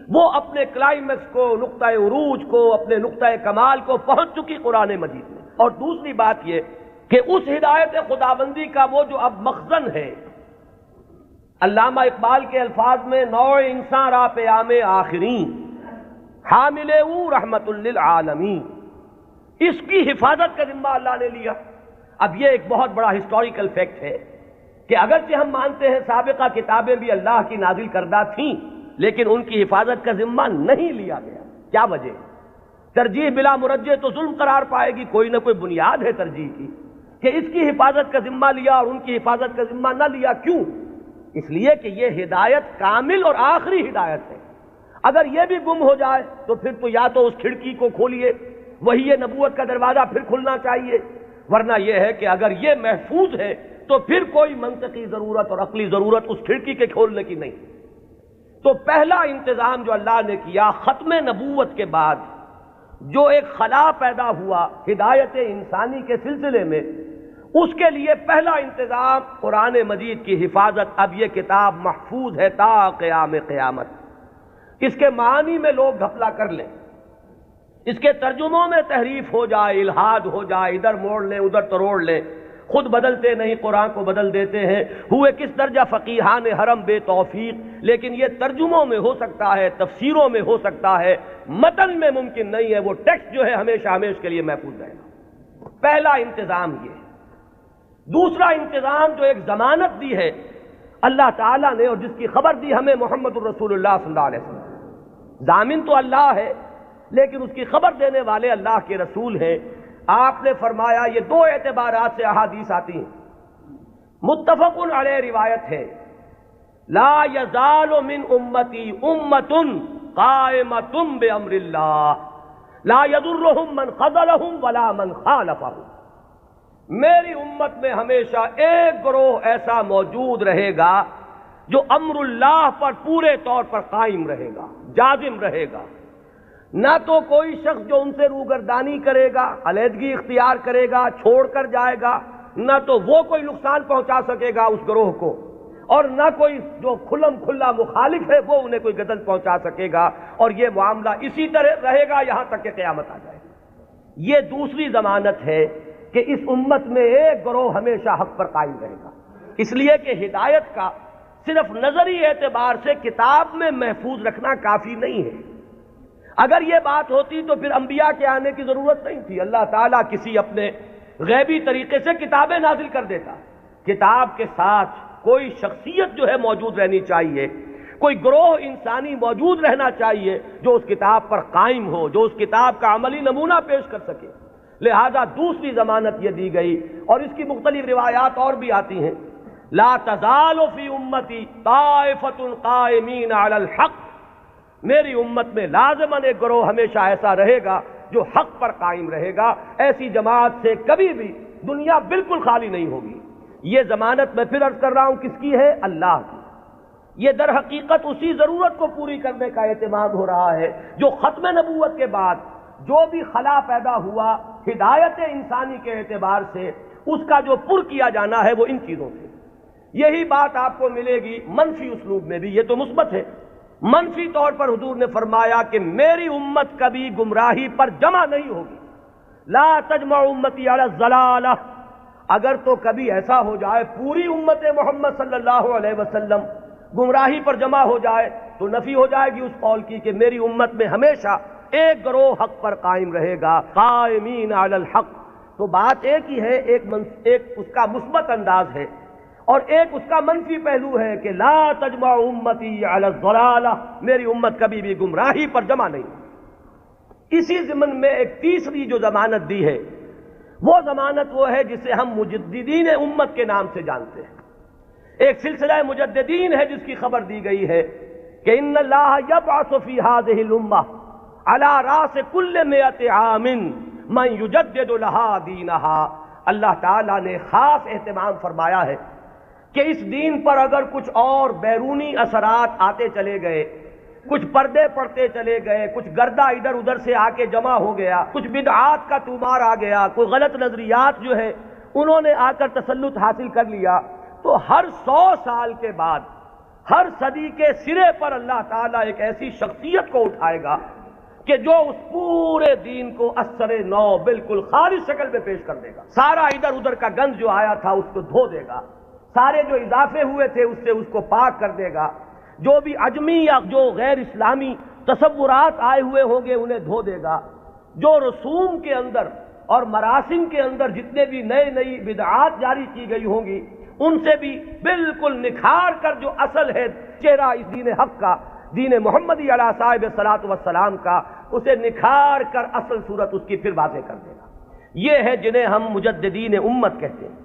وہ اپنے کلائمیکس کو، نقطہ عروج کو، اپنے نقطہ کمال کو پہنچ چکی قرآن مجید میں۔ اور دوسری بات یہ کہ اس ہدایت خداوندی کا وہ جو اب مخزن ہے، علامہ اقبال کے الفاظ میں نوع انسان را پیام آخرین حامل او رحمت للعالمین، اس کی حفاظت کا ذمہ اللہ نے لیا۔ اب یہ ایک بہت بڑا ہسٹوریکل فیکٹ ہے کہ اگرچہ ہم مانتے ہیں سابقہ کتابیں بھی اللہ کی نازل کردہ تھیں، لیکن ان کی حفاظت کا ذمہ نہیں لیا گیا۔ کیا وجہ؟ ترجیح بلا مرجح تو ظلم قرار پائے گی، کوئی نہ کوئی بنیاد ہے ترجیح کی، کہ اس کی حفاظت کا ذمہ لیا اور ان کی حفاظت کا ذمہ نہ لیا۔ کیوں؟ اس لیے کہ یہ ہدایت کامل اور آخری ہدایت ہے. اگر یہ بھی گم ہو جائے تو پھر تو یا تو اس کھڑکی کو کھولیے، وہی نبوت کا دروازہ پھر کھلنا چاہیے، ورنہ یہ ہے کہ اگر یہ محفوظ ہے تو پھر کوئی منطقی ضرورت اور عقلی ضرورت اس کھڑکی کے کھولنے کی نہیں. تو پہلا انتظام جو اللہ نے کیا ختم نبوت کے بعد، جو ایک خلا پیدا ہوا ہدایت انسانی کے سلسلے میں، اس کے لیے پہلا انتظام قرآن مجید کی حفاظت. اب یہ کتاب محفوظ ہے تا قیام قیامت. اس کے معنی میں لوگ گھپلا کر لیں، اس کے ترجموں میں تحریف ہو جائے، الحاد ہو جائے، ادھر موڑ لیں ادھر تروڑ لیں، خود بدلتے نہیں قرآن کو بدل دیتے ہیں. ہوئے کس درجہ فقیہان حرم بے توفیق. لیکن یہ ترجموں میں ہو سکتا ہے، تفسیروں میں ہو سکتا ہے، متن میں ممکن نہیں ہے. وہ ٹیکسٹ جو ہے ہمیشہ ہمیشہ کے لیے محفوظ رہے گا. پہلا انتظام یہ ہے. دوسرا انتظام جو ایک ضمانت دی ہے اللہ تعالیٰ نے اور جس کی خبر دی ہمیں محمد الرسول اللہ صلی اللہ علیہ وسلم. ضامن تو اللہ ہے لیکن اس کی خبر دینے والے اللہ کے رسول ہیں. آپ نے فرمایا، یہ دو اعتبارات سے احادیث آتی ہیں، متفق علیہ روایت ہے، لا یزال من امتی امت قائمۃ بامر اللہ لا یضرهم من خذلهم ولا من خالفهم. میری امت میں ہمیشہ ایک گروہ ایسا موجود رہے گا جو امر اللہ پر پورے طور پر قائم رہے گا، جازم رہے گا. نہ تو کوئی شخص جو ان سے روگردانی کرے گا، علیحدگی اختیار کرے گا، چھوڑ کر جائے گا، نہ تو وہ کوئی نقصان پہنچا سکے گا اس گروہ کو، اور نہ کوئی جو کھلم کھلا مخالف ہے وہ انہیں کوئی غدر پہنچا سکے گا. اور یہ معاملہ اسی طرح رہے گا یہاں تک کہ قیامت آ جائے. یہ دوسری ضمانت ہے کہ اس امت میں ایک گروہ ہمیشہ حق پر قائم رہے گا. اس لیے کہ ہدایت کا صرف نظری اعتبار سے کتاب میں محفوظ رکھنا کافی نہیں ہے. اگر یہ بات ہوتی تو پھر انبیاء کے آنے کی ضرورت نہیں تھی. اللہ تعالیٰ کسی اپنے غیبی طریقے سے کتابیں نازل کر دیتا. کتاب کے ساتھ کوئی شخصیت جو ہے موجود رہنی چاہیے، کوئی گروہ انسانی موجود رہنا چاہیے جو اس کتاب پر قائم ہو، جو اس کتاب کا عملی نمونہ پیش کر سکے. لہذا دوسری ضمانت یہ دی گئی، اور اس کی مختلف روایات اور بھی آتی ہیں. لا تزال فی امتی طائفۃ قائمین علی الحق. میری امت میں لازماً ایک گروہ ہمیشہ ایسا رہے گا جو حق پر قائم رہے گا. ایسی جماعت سے کبھی بھی دنیا بالکل خالی نہیں ہوگی. یہ ضمانت میں پھر عرض کر رہا ہوں کس کی ہے؟ اللہ کی. یہ در حقیقت اسی ضرورت کو پوری کرنے کا اہتمام ہو رہا ہے جو ختم نبوت کے بعد جو بھی خلا پیدا ہوا ہدایت انسانی کے اعتبار سے، اس کا جو پر کیا جانا ہے وہ ان چیزوں سے. یہی بات آپ کو ملے گی منفی اسلوب میں بھی. یہ تو مثبت ہے. منفی طور پر حضور نے فرمایا کہ میری امت کبھی گمراہی پر جمع نہیں ہوگی. لا تجمع امتی علی الضلالہ. اگر تو کبھی ایسا ہو جائے پوری امت محمد صلی اللہ علیہ وسلم گمراہی پر جمع ہو جائے تو نفی ہو جائے گی اس قول کی کہ میری امت میں ہمیشہ ایک گروہ حق پر قائم رہے گا، قائمین علی الحق. تو بات ایک ہی ہے، ایک اس کا مثبت انداز ہے اور ایک اس کا منفی پہلو ہے کہ لا تجمع امتی علی الضلالہ. میری امت کبھی بھی گمراہی پر جمع نہیں. اسی ضمن میں ایک تیسری جو ضمانت دی ہے وہ ضمانت وہ ہے جسے ہم مجددین امت کے نام سے جانتے ہیں. ایک سلسلہ مجددین ہے جس کی خبر دی گئی ہے کہ ان اللہ یبعث فی هذه الامہ علی راس کل 100 عام من یجدد لها دینها. اللہ تعالیٰ نے خاص اہتمام فرمایا ہے کہ اس دین پر اگر کچھ اور بیرونی اثرات آتے چلے گئے، کچھ پردے پڑتے چلے گئے، کچھ گردہ ادھر ادھر سے آ کے جمع ہو گیا، کچھ بدعات کا طومار آ گیا، کوئی غلط نظریات جو ہے انہوں نے آ کر تسلط حاصل کر لیا، تو ہر 100 سال کے بعد ہر صدی کے سرے پر اللہ تعالیٰ ایک ایسی شخصیت کو اٹھائے گا کہ جو اس پورے دین کو اثر نو بالکل خالص شکل میں پیش کر دے گا. سارا ادھر ادھر کا گند جو آیا تھا اس کو دھو دے گا، سارے جو اضافے ہوئے تھے اس سے اس کو پاک کر دے گا، جو بھی عجمی یا جو غیر اسلامی تصورات آئے ہوئے ہوں گے انہیں دھو دے گا، جو رسوم کے اندر اور مراسم کے اندر جتنے بھی نئی بدعات جاری کی گئی ہوں گی ان سے بھی بالکل نکھار کر جو اصل ہے چہرہ اس دین حق کا، دین محمدی علیہ صاحب الصلاۃ والسلام کا، اسے نکھار کر اصل صورت اس کی پھر واضح کر دے گا. یہ ہے جنہیں ہم مجددین امت کہتے ہیں.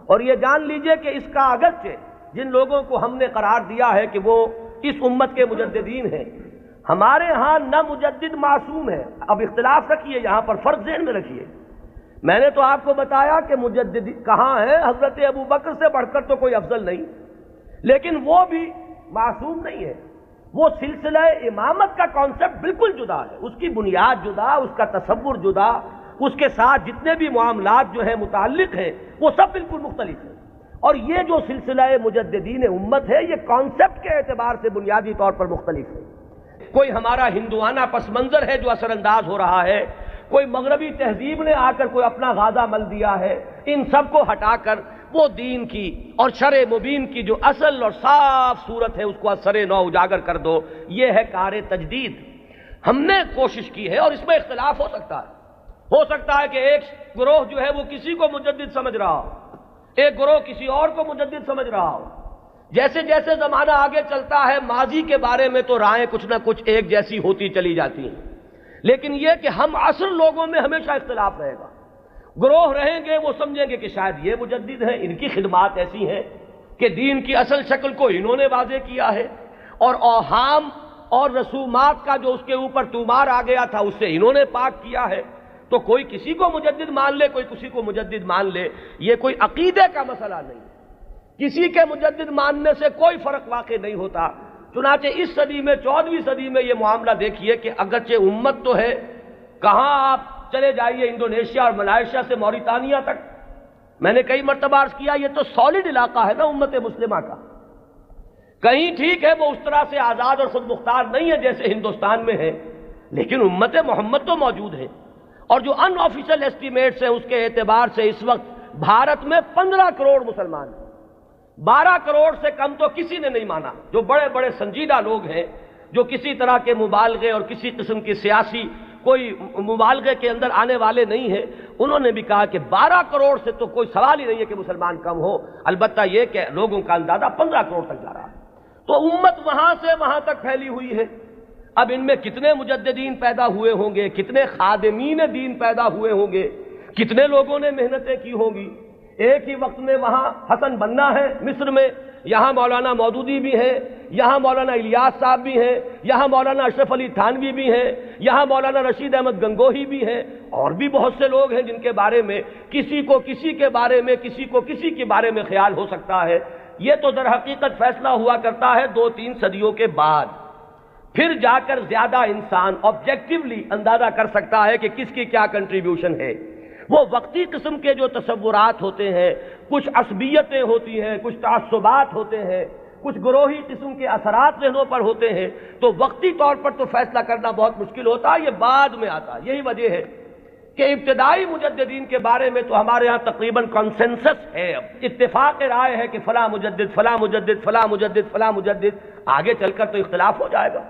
اور یہ جان لیجئے کہ اس کا اگرچہ جن لوگوں کو ہم نے قرار دیا ہے کہ وہ اس امت کے مجددین ہیں، ہمارے ہاں نہ مجدد معصوم ہے۔ اب اختلاف رکھیے، یہاں پر فرق ذہن میں رکھیے۔ میں نے تو آپ کو بتایا کہ مجدد کہاں ہے، حضرت ابو بکر سے بڑھ کر تو کوئی افضل نہیں، لیکن وہ بھی معصوم نہیں ہے۔ وہ سلسلہ امامت کا کانسیپٹ بالکل جدا ہے، اس کی بنیاد جدا، اس کا تصور جدا، اس کے ساتھ جتنے بھی معاملات جو ہیں متعلق ہیں وہ سب بالکل مختلف ہیں۔ اور یہ جو سلسلہ مجددین امت ہے، یہ کانسیپٹ کے اعتبار سے بنیادی طور پر مختلف ہے۔ کوئی ہمارا ہندوانہ پس منظر ہے جو اثر انداز ہو رہا ہے، کوئی مغربی تہذیب نے آ کر کوئی اپنا غازہ مل دیا ہے، ان سب کو ہٹا کر وہ دین کی اور شرع مبین کی جو اصل اور صاف صورت ہے اس کو اثر نو اجاگر کر دو، یہ ہے کار تجدید۔ ہم نے کوشش کی ہے، اور اس میں اختلاف ہو سکتا ہے کہ ایک گروہ جو ہے وہ کسی کو مجدد سمجھ رہا ہو، ایک گروہ کسی اور کو مجدد سمجھ رہا ہو۔ جیسے جیسے زمانہ آگے چلتا ہے، ماضی کے بارے میں تو رائیں کچھ نہ کچھ ایک جیسی ہوتی چلی جاتی ہیں، لیکن یہ کہ ہم عصر لوگوں میں ہمیشہ اختلاف رہے گا۔ گروہ رہیں گے وہ سمجھیں گے کہ شاید یہ مجدد ہیں، ان کی خدمات ایسی ہیں کہ دین کی اصل شکل کو انہوں نے واضح کیا ہے، اور اوہام اور رسومات کا جو اس کے اوپر طومار آ گیا تھا اس سے انہوں نے پاک کیا ہے۔ تو کوئی کسی کو مجدد مان لے، کوئی کسی کو مجدد مان لے، یہ کوئی عقیدے کا مسئلہ نہیں، کسی کے مجدد ماننے سے کوئی فرق واقع نہیں ہوتا۔ چنانچہ اس صدی میں، 14ویں صدی میں یہ معاملہ دیکھیے کہ اگرچہ امت تو ہے، کہاں آپ چلے جائیے انڈونیشیا اور ملائیشیا سے موریتانیہ تک، میں نے کئی مرتبہ عرض کیا یہ تو سالڈ علاقہ ہے نا امت مسلمہ کا۔ کہیں ٹھیک ہے وہ اس طرح سے آزاد اور خود مختار نہیں ہے جیسے ہندوستان میں ہے، لیکن امت محمد تو موجود ہے۔ اور جو ان آفیشل ایسٹیمیٹس ہیں اس کے اعتبار سے اس وقت بھارت میں 15 کروڑ مسلمان ہیں، 12 کروڑ سے کم تو کسی نے نہیں مانا۔ جو بڑے بڑے سنجیدہ لوگ ہیں، جو کسی طرح کے مبالغے اور کسی قسم کی سیاسی کوئی مبالغے کے اندر آنے والے نہیں ہیں، انہوں نے بھی کہا کہ 12 کروڑ سے تو کوئی سوال ہی نہیں ہے کہ مسلمان کم ہو، البتہ یہ کہ لوگوں کا اندازہ 15 کروڑ تک جا رہا ہے۔ تو امت وہاں سے وہاں تک پھیلی ہوئی ہے۔ اب ان میں کتنے مجددین پیدا ہوئے ہوں گے، کتنے خادمین دین پیدا ہوئے ہوں گے، کتنے لوگوں نے محنتیں کی ہوں گی۔ ایک ہی وقت میں وہاں حسن بنا ہے مصر میں، یہاں مولانا مودودی بھی ہیں، یہاں مولانا الیاس صاحب بھی ہیں، یہاں مولانا اشرف علی تھانوی بھی ہیں، یہاں مولانا رشید احمد گنگوہی بھی ہیں، اور بھی بہت سے لوگ ہیں جن کے بارے میں کسی کو کسی کے بارے میں، کسی کو کسی کے بارے میں خیال ہو سکتا ہے۔ یہ تو در حقیقت فیصلہ ہوا کرتا ہے 2-3 صدیوں کے بعد، پھر جا کر زیادہ انسان آبجیکٹیولی اندازہ کر سکتا ہے کہ کس کی کیا کنٹریبیوشن ہے۔ وہ وقتی قسم کے جو تصورات ہوتے ہیں، کچھ عصبیتیں ہوتی ہیں، کچھ تعصبات ہوتے ہیں، کچھ گروہی قسم کے اثرات ذہنوں پر ہوتے ہیں، تو وقتی طور پر تو فیصلہ کرنا بہت مشکل ہوتا ہے، یہ بعد میں آتا ہے۔ یہی وجہ ہے کہ ابتدائی مجددین کے بارے میں تو ہمارے ہاں تقریباً کنسنسس ہے، اتفاق رائے ہے کہ فلاں مجدد فلاں مجدد فلاں مجدد فلاں مجدد۔ آگے چل کر تو اختلاف ہو جائے گا۔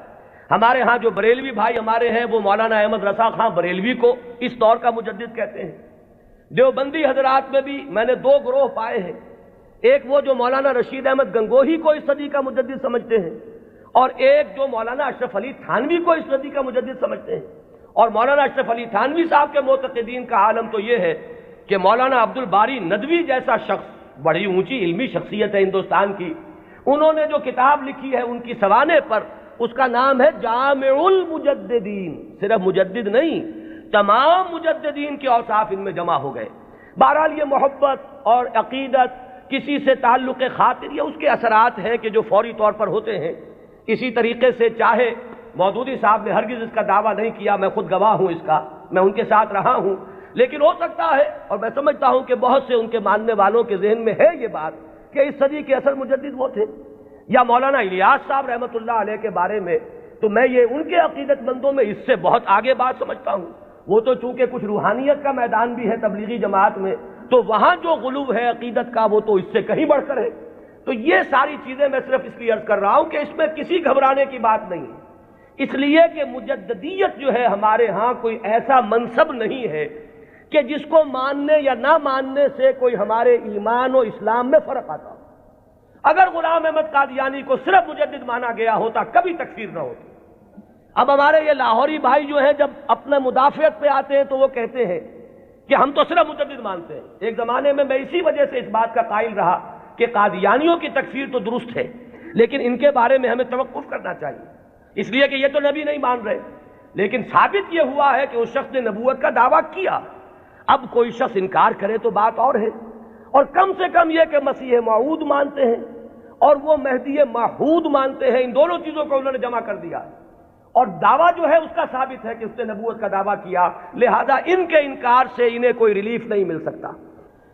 ہمارے ہاں جو بریلوی بھائی ہمارے ہیں وہ مولانا احمد رضا خان بریلوی کو اس دور کا مجدد کہتے ہیں۔ دیوبندی حضرات میں بھی میں نے 2 گروہ پائے ہیں، ایک وہ جو مولانا رشید احمد گنگوہی کو اس صدی کا مجدد سمجھتے ہیں، اور ایک جو مولانا اشرف علی تھانوی کو اس صدی کا مجدد سمجھتے ہیں۔ اور مولانا اشرف علی تھانوی صاحب کے معتقدین کا عالم تو یہ ہے کہ مولانا عبد الباری ندوی جیسا شخص، بڑی اونچی علمی شخصیت ہے ہندوستان کی، انہوں نے جو کتاب لکھی ہے ان کی سوانح پر، اس کا نام ہے جامع المجددین۔ صرف مجدد نہیں، تمام مجددین کے اوصاف ان میں جمع ہو گئے۔ بہرحال یہ محبت اور عقیدت، کسی سے تعلق خاطر، یہ اس کے اثرات ہیں کہ جو فوری طور پر ہوتے ہیں۔ اسی طریقے سے چاہے مودودی صاحب نے ہرگز اس کا دعویٰ نہیں کیا، میں خود گواہ ہوں اس کا، میں ان کے ساتھ رہا ہوں، لیکن ہو سکتا ہے اور میں سمجھتا ہوں کہ بہت سے ان کے ماننے والوں کے ذہن میں ہے یہ بات کہ اس صدی کے اصل مجدد وہ تھے۔ یا مولانا الیاس صاحب رحمۃ اللہ علیہ کے بارے میں تو میں یہ ان کے عقیدت مندوں میں اس سے بہت آگے بات سمجھتا ہوں۔ وہ تو چونکہ کچھ روحانیت کا میدان بھی ہے تبلیغی جماعت میں، تو وہاں جو غلو ہے عقیدت کا وہ تو اس سے کہیں بڑھ کر ہے۔ تو یہ ساری چیزیں میں صرف اس لیے عرض کر رہا ہوں کہ اس میں کسی گھبرانے کی بات نہیں ہے، اس لیے کہ مجددیت جو ہے ہمارے ہاں کوئی ایسا منصب نہیں ہے کہ جس کو ماننے یا نہ ماننے سے کوئی ہمارے ایمان و اسلام میں فرق آتا ہو۔ اگر غلام احمد قادیانی کو صرف مجدد مانا گیا ہوتا کبھی تکفیر نہ ہوتی۔ اب ہمارے یہ لاہوری بھائی جو ہیں جب اپنے مدافعت پہ آتے ہیں تو وہ کہتے ہیں کہ ہم تو صرف مجدد مانتے ہیں۔ ایک زمانے میں اسی وجہ سے اس بات کا قائل رہا کہ قادیانیوں کی تکفیر تو درست ہے، لیکن ان کے بارے میں ہمیں توقف کرنا چاہیے، اس لیے کہ یہ تو نبی نہیں مان رہے، لیکن ثابت یہ ہوا ہے کہ اس شخص نے نبوت کا دعویٰ کیا۔ اب کوئی شخص انکار کرے تو بات اور ہے، اور کم سے کم یہ کہ مسیح موعود مانتے ہیں اور وہ مہدی موعود مانتے ہیں، ان دونوں چیزوں کو انہوں نے جمع کر دیا، اور دعویٰ جو ہے اس کا ثابت ہے کہ اس نے نبوت کا دعویٰ کیا، لہذا ان کے انکار سے انہیں کوئی ریلیف نہیں مل سکتا۔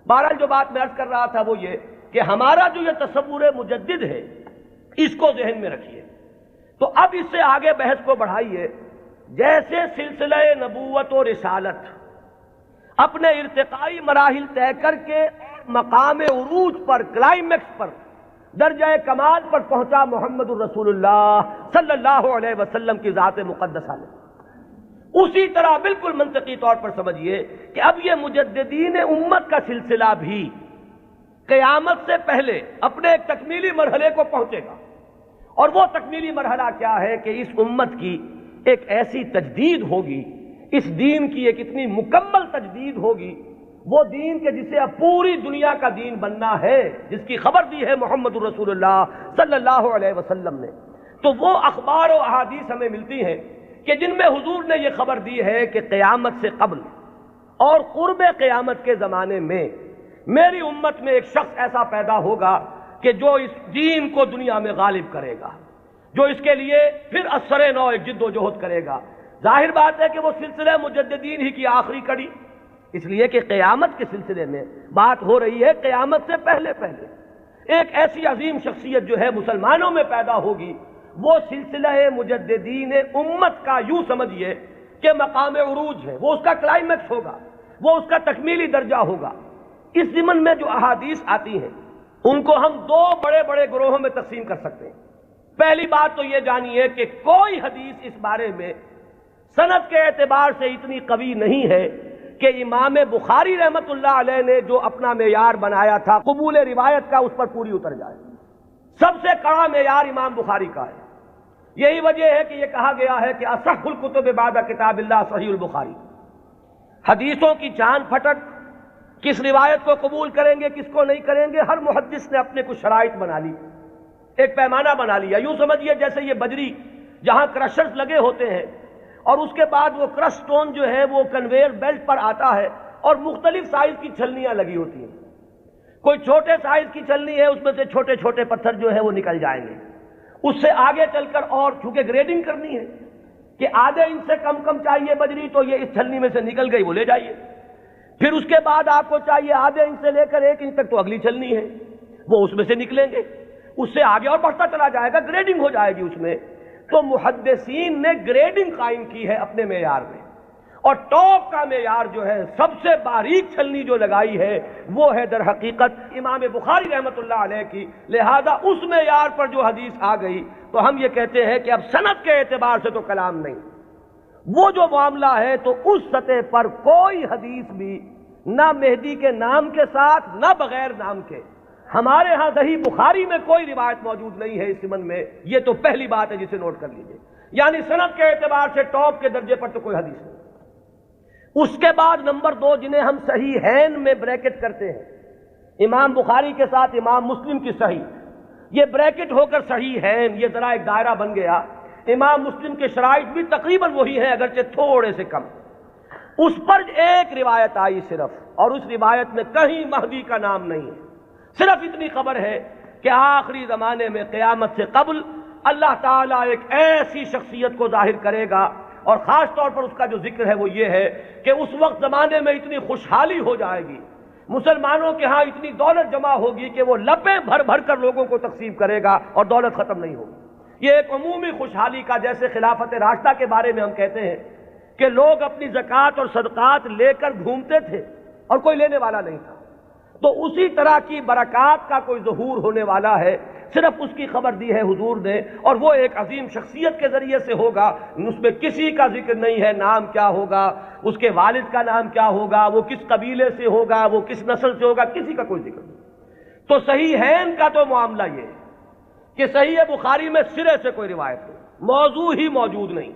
بہرحال جو بات میں عرض کر رہا تھا وہ یہ کہ ہمارا جو یہ تصور مجدد ہے اس کو ذہن میں رکھیے، تو اب اس سے آگے بحث کو بڑھائیے۔ جیسے سلسلہ نبوت و رسالت اپنے ارتقائی مراحل طے کر کے مقام عروج پر، کلائمیکس پر، درجہ کمال پر پہنچا محمد الرسول اللہ صلی اللہ علیہ وسلم کی ذات مقدسہ میں، اسی طرح بالکل منطقی طور پر سمجھیے کہ اب یہ مجددین امت کا سلسلہ بھی قیامت سے پہلے اپنے ایک تکمیلی مرحلے کو پہنچے گا، اور وہ تکمیلی مرحلہ کیا ہے کہ اس امت کی ایک ایسی تجدید ہوگی، اس دین کی ایک اتنی مکمل تجدید ہوگی، وہ دین کہ جسے اب پوری دنیا کا دین بننا ہے، جس کی خبر دی ہے محمد الرسول اللہ صلی اللہ علیہ وسلم نے۔ تو وہ اخبار و احادیث ہمیں ملتی ہیں کہ جن میں حضور نے یہ خبر دی ہے کہ قیامت سے قبل اور قرب قیامت کے زمانے میں میری امت میں ایک شخص ایسا پیدا ہوگا کہ جو اس دین کو دنیا میں غالب کرے گا، جو اس کے لیے پھر اثر نو ایک جد و جہد کرے گا۔ ظاہر بات ہے کہ وہ سلسلہ مجددین ہی کی آخری کڑی، اس لیے کہ قیامت کے سلسلے میں بات ہو رہی ہے، قیامت سے پہلے ایک ایسی عظیم شخصیت جو ہے مسلمانوں میں پیدا ہوگی، وہ سلسلہ مجددین امت کا یوں سمجھیے کہ مقام عروج ہے، وہ اس کا کلائمیکس ہوگا، وہ اس کا تکمیلی درجہ ہوگا۔ اس ضمن میں جو احادیث آتی ہیں ان کو ہم دو بڑے بڑے گروہوں میں تقسیم کر سکتے ہیں۔ پہلی بات تو یہ جانیے کہ کوئی حدیث اس بارے میں سند کے اعتبار سے اتنی قوی نہیں ہے کہ امام بخاری رحمت اللہ علیہ نے جو اپنا معیار بنایا تھا قبول روایت کا، اس پر پوری اتر جائے۔ سب سے کڑا معیار امام بخاری کا ہے، یہی وجہ ہے کہ یہ کہا گیا ہے کہ اصح الکتب بعد کتاب اللہ صحیح البخاری۔ حدیثوں کی چاند پھٹک، کس روایت کو قبول کریں گے کس کو نہیں کریں گے، ہر محدث نے اپنے کچھ شرائط بنا لی، ایک پیمانہ بنا لیا۔ یوں سمجھیے جیسے یہ بجری جہاں کرشرز لگے ہوتے ہیں اور اس کے بعد وہ کرش سٹون جو ہے وہ کنویئر بیلٹ پر آتا ہے اور مختلف سائز کی چھلنیاں لگی ہوتی ہیں، کوئی چھوٹے سائز کی چھلنی ہے، اس میں سے چھوٹے چھوٹے پتھر جو ہے وہ نکل جائیں گے، اس سے آگے چل کر اور چونکہ گریڈنگ کرنی ہے کہ آدھے انچ سے کم چاہیے بجری تو یہ اس چھلنی میں سے نکل گئی، وہ لے جائیے۔ پھر اس کے بعد آپ کو چاہیے آدھے انچ سے لے کر 1 انچ تک تو اگلی چھلنی ہے، وہ اس میں سے نکلیں گے، اس سے آگے اور بڑھتا چلا جائے گا، گریڈنگ ہو جائے گی اس میں۔ تو محدثین نے گریڈنگ قائم کی ہے اپنے معیار میں، اور ٹاپ کا معیار جو ہے سب سے باریک چھلنی جو لگائی ہے وہ ہے در حقیقت امام بخاری رحمت اللہ علیہ کی، لہذا اس معیار پر جو حدیث آ گئی تو ہم یہ کہتے ہیں کہ اب سند کے اعتبار سے تو کلام نہیں، وہ جو معاملہ ہے تو اس سطح پر کوئی حدیث بھی نہ مہدی کے نام کے ساتھ نہ بغیر نام کے، ہمارے ہاں صحیح بخاری میں کوئی روایت موجود نہیں ہے اس ضمن میں، یہ تو پہلی بات ہے جسے نوٹ کر لیجئے، یعنی سند کے اعتبار سے ٹاپ کے درجے پر تو کوئی حدیث نہیں۔ اس کے بعد نمبر 2 جنہیں ہم صحیحین میں بریکٹ کرتے ہیں، امام بخاری کے ساتھ امام مسلم کی صحیح، یہ بریکٹ ہو کر صحیحین، یہ ذرا ایک دائرہ بن گیا۔ امام مسلم کے شرائط بھی تقریباً وہی ہیں اگرچہ تھوڑے سے کم، اس پر ایک روایت آئی صرف، اور اس روایت میں کہیں مہدی کا نام نہیں ہے، صرف اتنی خبر ہے کہ آخری زمانے میں قیامت سے قبل اللہ تعالیٰ ایک ایسی شخصیت کو ظاہر کرے گا، اور خاص طور پر اس کا جو ذکر ہے وہ یہ ہے کہ اس وقت زمانے میں اتنی خوشحالی ہو جائے گی، مسلمانوں کے ہاں اتنی دولت جمع ہوگی کہ وہ لپیں بھر بھر کر لوگوں کو تقسیم کرے گا اور دولت ختم نہیں ہوگی۔ یہ ایک عمومی خوشحالی کا، جیسے خلافت راشدہ کے بارے میں ہم کہتے ہیں کہ لوگ اپنی زکوٰۃ اور صدقات لے کر گھومتے تھے اور کوئی لینے والا نہیں تھا، تو اسی طرح کی برکات کا کوئی ظہور ہونے والا ہے، صرف اس کی خبر دی ہے حضور نے، اور وہ ایک عظیم شخصیت کے ذریعے سے ہوگا، اس میں کسی کا ذکر نہیں ہے، نام کیا ہوگا، اس کے والد کا نام کیا ہوگا، وہ کس قبیلے سے ہوگا، وہ کس نسل سے ہوگا، کسی کا کوئی ذکر نہیں۔ تو صحیحین کا تو معاملہ یہ ہے کہ صحیح بخاری میں سرے سے کوئی روایت نہیں، موضوع ہی موجود نہیں،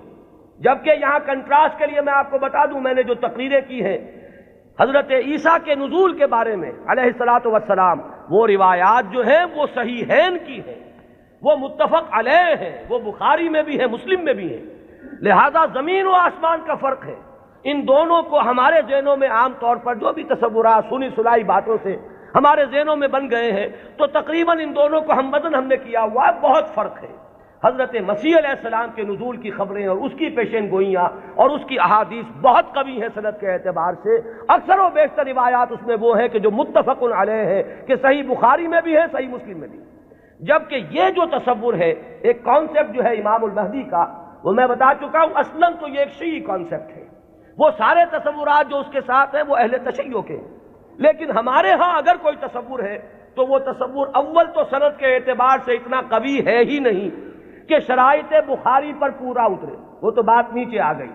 جبکہ یہاں کنٹراسٹ کے لیے میں آپ کو بتا دوں، میں نے جو تقریریں کی ہیں حضرت عیسیٰ کے نزول کے بارے میں علیہ الصلوۃ والسلام، وہ روایات جو ہیں وہ صحیحین کی ہیں، وہ متفق علیہ ہیں، وہ بخاری میں بھی ہے، مسلم میں بھی ہے، لہذا زمین و آسمان کا فرق ہے۔ ان دونوں کو ہمارے ذہنوں میں عام طور پر جو بھی تصورات سنی سنائی باتوں سے ہمارے ذہنوں میں بن گئے ہیں، تو تقریباً ان دونوں کو ہم وزن ہم نے کیا ہوا ہے، بہت فرق ہے۔ حضرت مسیح علیہ السلام کے نزول کی خبریں اور اس کی پیشین گوئیاں اور اس کی احادیث بہت قوی ہیں سند کے اعتبار سے، اکثر و بیشتر روایات اس میں وہ ہیں کہ جو متفق علیہ ہے، کہ صحیح بخاری میں بھی ہے، صحیح مسلم میں بھی ہے۔ جبکہ یہ جو تصور ہے، ایک کانسیپٹ جو ہے امام المہدی کا، وہ میں بتا چکا ہوں اصلاً تو یہ ایک شیعی کانسیپٹ ہے، وہ سارے تصورات جو اس کے ساتھ ہیں وہ اہل تشیع کے ہیں، لیکن ہمارے ہاں اگر کوئی تصور ہے تو وہ تصور اول تو سند کے اعتبار سے اتنا قوی ہے ہی نہیں کہ شرائط بخاری پر پورا اترے، وہ تو بات نیچے آ گئی۔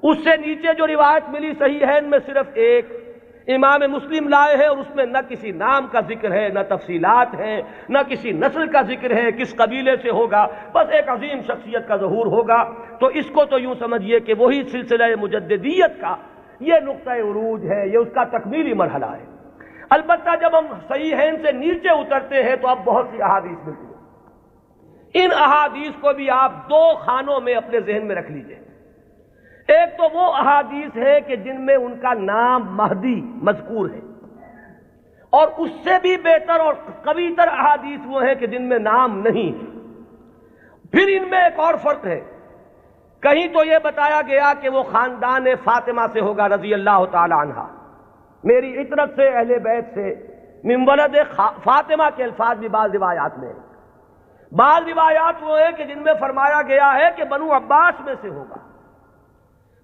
اس سے نیچے جو روایت ملی صحیحین میں صرف ایک امام مسلم لائے ہیں، اور اس میں نہ کسی نام کا ذکر ہے، نہ تفصیلات ہیں، نہ کسی نسل کا ذکر ہے، کس قبیلے سے ہوگا، بس ایک عظیم شخصیت کا ظہور ہوگا۔ تو اس کو تو یوں سمجھیے کہ وہی سلسلہ مجددیت کا یہ نقطہ عروج ہے، یہ اس کا تکمیلی مرحلہ ہے۔ البتہ جب ہم صحیحین سے نیچے اترتے ہیں تو اب بہت سی احادیث ملتی ہیں۔ ان احادیث کو بھی آپ دو خانوں میں اپنے ذہن میں رکھ لیجئے۔ ایک تو وہ احادیث ہے کہ جن میں ان کا نام مہدی مذکور ہے، اور اس سے بھی بہتر اور قوی تر احادیث وہ ہیں کہ جن میں نام نہیں ہے۔ پھر ان میں ایک اور فرق ہے، کہیں تو یہ بتایا گیا کہ وہ خاندان فاطمہ سے ہوگا رضی اللہ تعالی عنہا، میری عطرت سے، اہل بیت سے، من ولد فاطمہ کے الفاظ بھی بعض روایات میں ہیں۔ بعض روایات وہ ہیں کہ جن میں فرمایا گیا ہے کہ بنو عباس میں سے ہوگا،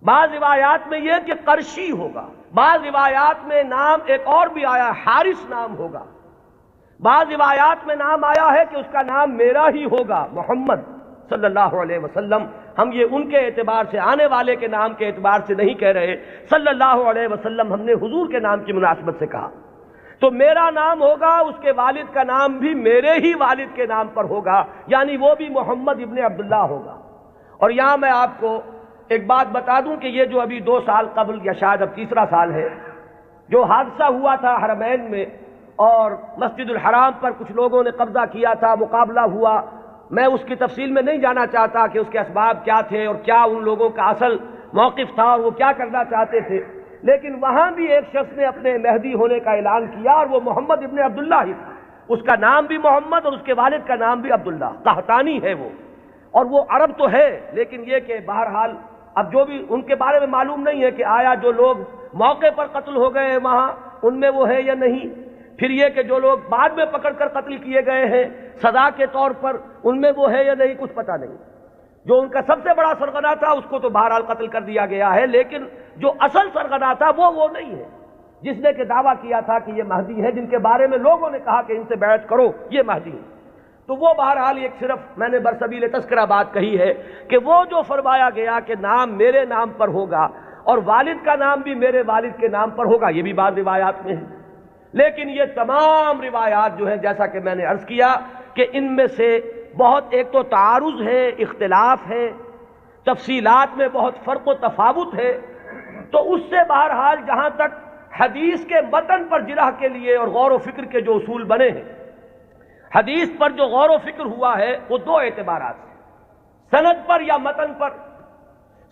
بعض روایات میں یہ کہ قرشی ہوگا، بعض روایات میں نام ایک اور بھی آیا حارث نام ہوگا، بعض روایات میں نام آیا ہے کہ اس کا نام میرا ہی ہوگا، محمد صلی اللہ علیہ وسلم۔ ہم یہ ان کے اعتبار سے، آنے والے کے نام کے اعتبار سے نہیں کہہ رہے، صلی اللہ علیہ وسلم ہم نے حضور کے نام کی مناسبت سے کہا۔ تو میرا نام ہوگا، اس کے والد کا نام بھی میرے ہی والد کے نام پر ہوگا، یعنی وہ بھی محمد ابن عبداللہ ہوگا۔ اور یہاں میں آپ کو ایک بات بتا دوں کہ یہ جو ابھی 2 سال قبل یا شاید اب تیسرا سال ہے، جو حادثہ ہوا تھا حرمین میں اور مسجد الحرام پر کچھ لوگوں نے قبضہ کیا تھا، مقابلہ ہوا، میں اس کی تفصیل میں نہیں جانا چاہتا کہ اس کے اسباب کیا تھے اور کیا ان لوگوں کا اصل موقف تھا اور وہ کیا کرنا چاہتے تھے، لیکن وہاں بھی ایک شخص نے اپنے مہدی ہونے کا اعلان کیا، اور وہ محمد ابن عبداللہ ہی تھا۔ اس کا نام بھی محمد اور اس کے والد کا نام بھی عبداللہ، قحطانی ہے وہ، اور وہ عرب تو ہے، لیکن یہ کہ بہرحال اب جو بھی ان کے بارے میں معلوم نہیں ہے کہ آیا جو لوگ موقع پر قتل ہو گئے ہیں وہاں ان میں وہ ہے یا نہیں، پھر یہ کہ جو لوگ بعد میں پکڑ کر قتل کیے گئے ہیں سزا کے طور پر ان میں وہ ہے یا نہیں، کچھ پتہ نہیں۔ جو ان کا سب سے بڑا سرغنہ تھا اس کو تو بہرحال قتل کر دیا گیا ہے، لیکن جو اصل سرغنہ تھا وہ نہیں ہے، جس نے کہ دعویٰ کیا تھا کہ یہ مہدی ہے، جن کے بارے میں لوگوں نے کہا کہ ان سے بیعت کرو، یہ مہدی ہے۔ تو وہ بہرحال ایک صرف میں نے برسبیل تذکرہ بات کہی ہے کہ وہ جو فرمایا گیا کہ نام میرے نام پر ہوگا اور والد کا نام بھی میرے والد کے نام پر ہوگا، یہ بھی بعض روایات میں ہے۔ لیکن یہ تمام روایات جو ہیں، جیسا کہ میں نے عرض کیا کہ ان میں سے بہت ایک تو تعارض ہے، اختلاف ہے، تفصیلات میں بہت فرق و تفاوت ہے، تو اس سے بہرحال جہاں تک حدیث کے متن پر جرح کے لیے اور غور و فکر کے جو اصول بنے ہیں، حدیث پر جو غور و فکر ہوا ہے وہ 2 اعتبارات ہیں، سند پر یا متن پر۔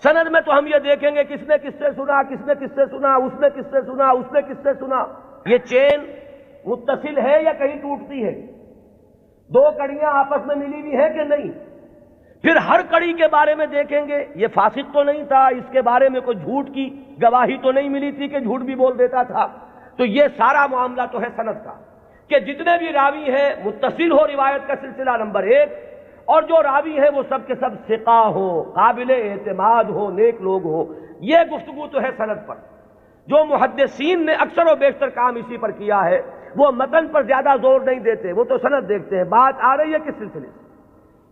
سند میں تو ہم یہ دیکھیں گے کس نے کس سے سنا، کس نے کس سے سنا، اس نے کس سے سنا، اس نے کس سے سنا، یہ چین متصل ہے یا کہیں ٹوٹتی ہے، 2 کڑیاں آپس میں ملی ہوئی ہیں کہ نہیں۔ پھر ہر کڑی کے بارے میں دیکھیں گے یہ فاسق تو نہیں تھا، اس کے بارے میں کوئی جھوٹ کی گواہی تو نہیں ملی تھی کہ جھوٹ بھی بول دیتا تھا۔ تو یہ سارا معاملہ تو ہے سند کا، کہ جتنے بھی راوی ہیں متصل ہو روایت کا سلسلہ نمبر 1، اور جو راوی ہیں وہ سب کے سب ثقہ ہو، قابل اعتماد ہو، نیک لوگ ہو، یہ گفتگو تو ہے سند پر۔ جو محدثین نے اکثر و بیشتر کام اسی پر کیا ہے، وہ متن پر زیادہ زور نہیں دیتے، وہ تو سند دیکھتے ہیں۔ بات آ رہی ہے کس سلسلے سے؟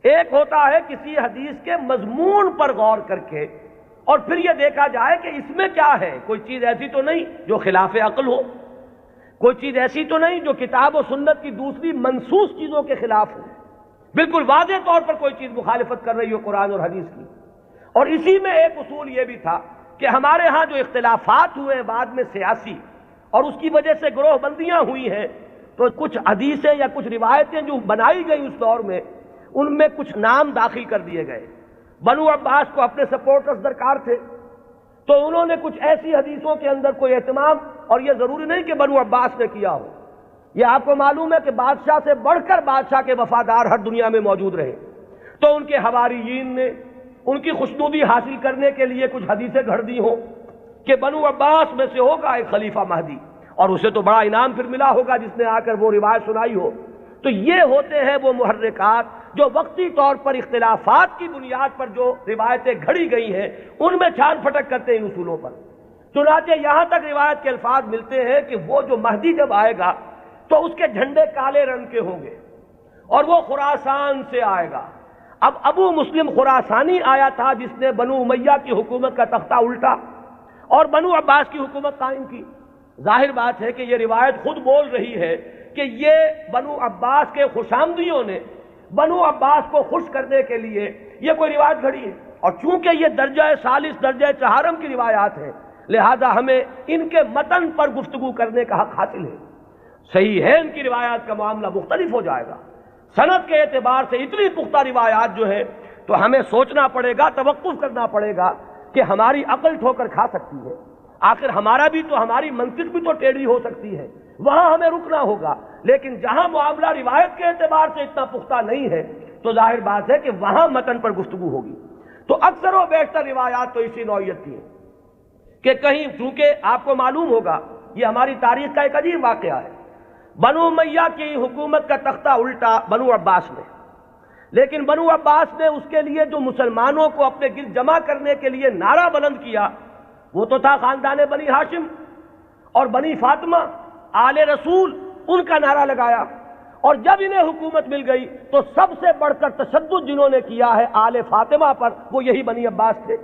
ایک ہوتا ہے کسی حدیث کے مضمون پر غور کر کے اور پھر یہ دیکھا جائے کہ اس میں کیا ہے، کوئی چیز ایسی تو نہیں جو خلاف عقل ہو، کوئی چیز ایسی تو نہیں جو کتاب و سنت کی دوسری منسوخ چیزوں کے خلاف ہو، بالکل واضح طور پر کوئی چیز مخالفت کر رہی ہو قرآن اور حدیث کی۔ اور اسی میں ایک اصول یہ بھی تھا کہ ہمارے ہاں جو اختلافات ہوئے بعد میں سیاسی اور اس کی وجہ سے گروہ بندیاں ہوئی ہیں، تو کچھ حدیثیں یا کچھ روایتیں جو بنائی گئی اس دور میں، ان میں کچھ نام داخل کر دیے گئے۔ بنو عباس کو اپنے سپورٹرز درکار تھے، تو انہوں نے کچھ ایسی حدیثوں کے اندر کوئی اہتمام، اور یہ ضروری نہیں کہ بنو عباس نے کیا ہو، یہ آپ کو معلوم ہے کہ بادشاہ سے بڑھ کر بادشاہ کے وفادار ہر دنیا میں موجود رہے، تو ان کے حواریین نے ان کی خوشنودی حاصل کرنے کے لیے کچھ حدیثیں گھڑ دی ہوں کہ بنو عباس میں سے ہوگا ایک خلیفہ مہدی، اور اسے تو بڑا انعام پھر ملا ہوگا جس نے آ کر وہ روایت سنائی ہو۔ تو یہ ہوتے ہیں وہ محرکات جو وقتی طور پر اختلافات کی بنیاد پر جو روایتیں گھڑی گئی ہیں ان میں چھان پھٹک کرتے ہیں ان اصولوں پر۔ چنانچہ یہاں تک روایت کے الفاظ ملتے ہیں کہ وہ جو مہدی جب آئے گا تو اس کے جھنڈے کالے رنگ کے ہوں گے اور وہ خراسان سے آئے گا۔ اب ابو مسلم خراسانی آیا تھا جس نے بنو امیہ کی حکومت کا تختہ الٹا اور بنو عباس کی حکومت قائم کی۔ ظاہر بات ہے کہ یہ روایت خود بول رہی ہے کہ یہ بنو عباس کے خوشامدیوں نے بنو عباس کو خوش کرنے کے لیے یہ کوئی روایت گھڑی ہے، اور چونکہ یہ درجہ ثالث درجہ چہارم کی روایات ہیں لہذا ہمیں ان کے متن پر گفتگو کرنے کا حق حاصل ہے۔ صحیح ہے ان کی روایات کا معاملہ مختلف ہو جائے گا، سند کے اعتبار سے اتنی پختہ روایات جو ہے تو ہمیں سوچنا پڑے گا، توقف کرنا پڑے گا کہ ہماری عقل ٹھوکر کھا سکتی ہے، آخر ہمارا بھی تو ہماری منطق بھی تو ٹیڑھی ہو سکتی ہے، وہاں ہمیں رکنا ہوگا۔ لیکن جہاں معاملہ روایت کے اعتبار سے اتنا پختہ نہیں ہے تو ظاہر بات ہے کہ وہاں متن پر گفتگو ہوگی۔ تو اکثر و بیشتر روایات تو اسی نوعیت کی ہیں کہ کہیں، چونکہ آپ کو معلوم ہوگا یہ ہماری تاریخ کا ایک عجیب واقعہ ہے، بنو امیہ کی حکومت کا تختہ الٹا بنو عباس نے، لیکن بنو عباس نے اس کے لیے جو مسلمانوں کو اپنے گرد جمع کرنے کے لیے نعرہ بلند کیا وہ تو تھا خاندان بنی ہاشم اور بنی فاطمہ آل رسول، ان کا نعرہ لگایا، اور جب انہیں حکومت مل گئی تو سب سے بڑھ کر تشدد جنہوں نے کیا ہے آل فاطمہ پر وہ یہی بنی عباس تھے۔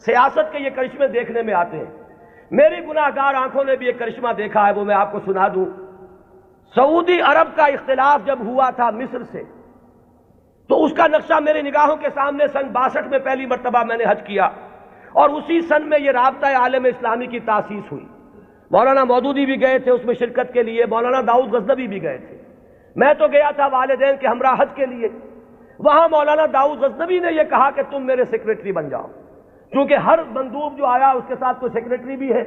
سیاست کے یہ کرشمے دیکھنے میں آتے ہیں، میری گناہ گار آنکھوں نے بھی ایک کرشمہ دیکھا ہے، وہ میں آپ کو سنا دوں۔ سعودی عرب کا اختلاف جب ہوا تھا مصر سے تو اس کا نقشہ میری نگاہوں کے سامنے سن 62 میں پہلی مرتبہ میں نے حج کیا، اور اسی سن میں یہ رابطہ عالم اسلامی کی تاسیس ہوئی۔ مولانا مودودی بھی گئے تھے اس میں شرکت کے لیے، مولانا داؤد غزنوی بھی گئے تھے، میں تو گیا تھا والدین کے ہمراہ حج کے لیے۔ وہاں مولانا داؤد غزنوی نے یہ کہا کہ تم میرے سیکریٹری بن جاؤ، کیونکہ ہر مندوب جو آیا اس کے ساتھ کوئی سیکریٹری بھی ہے،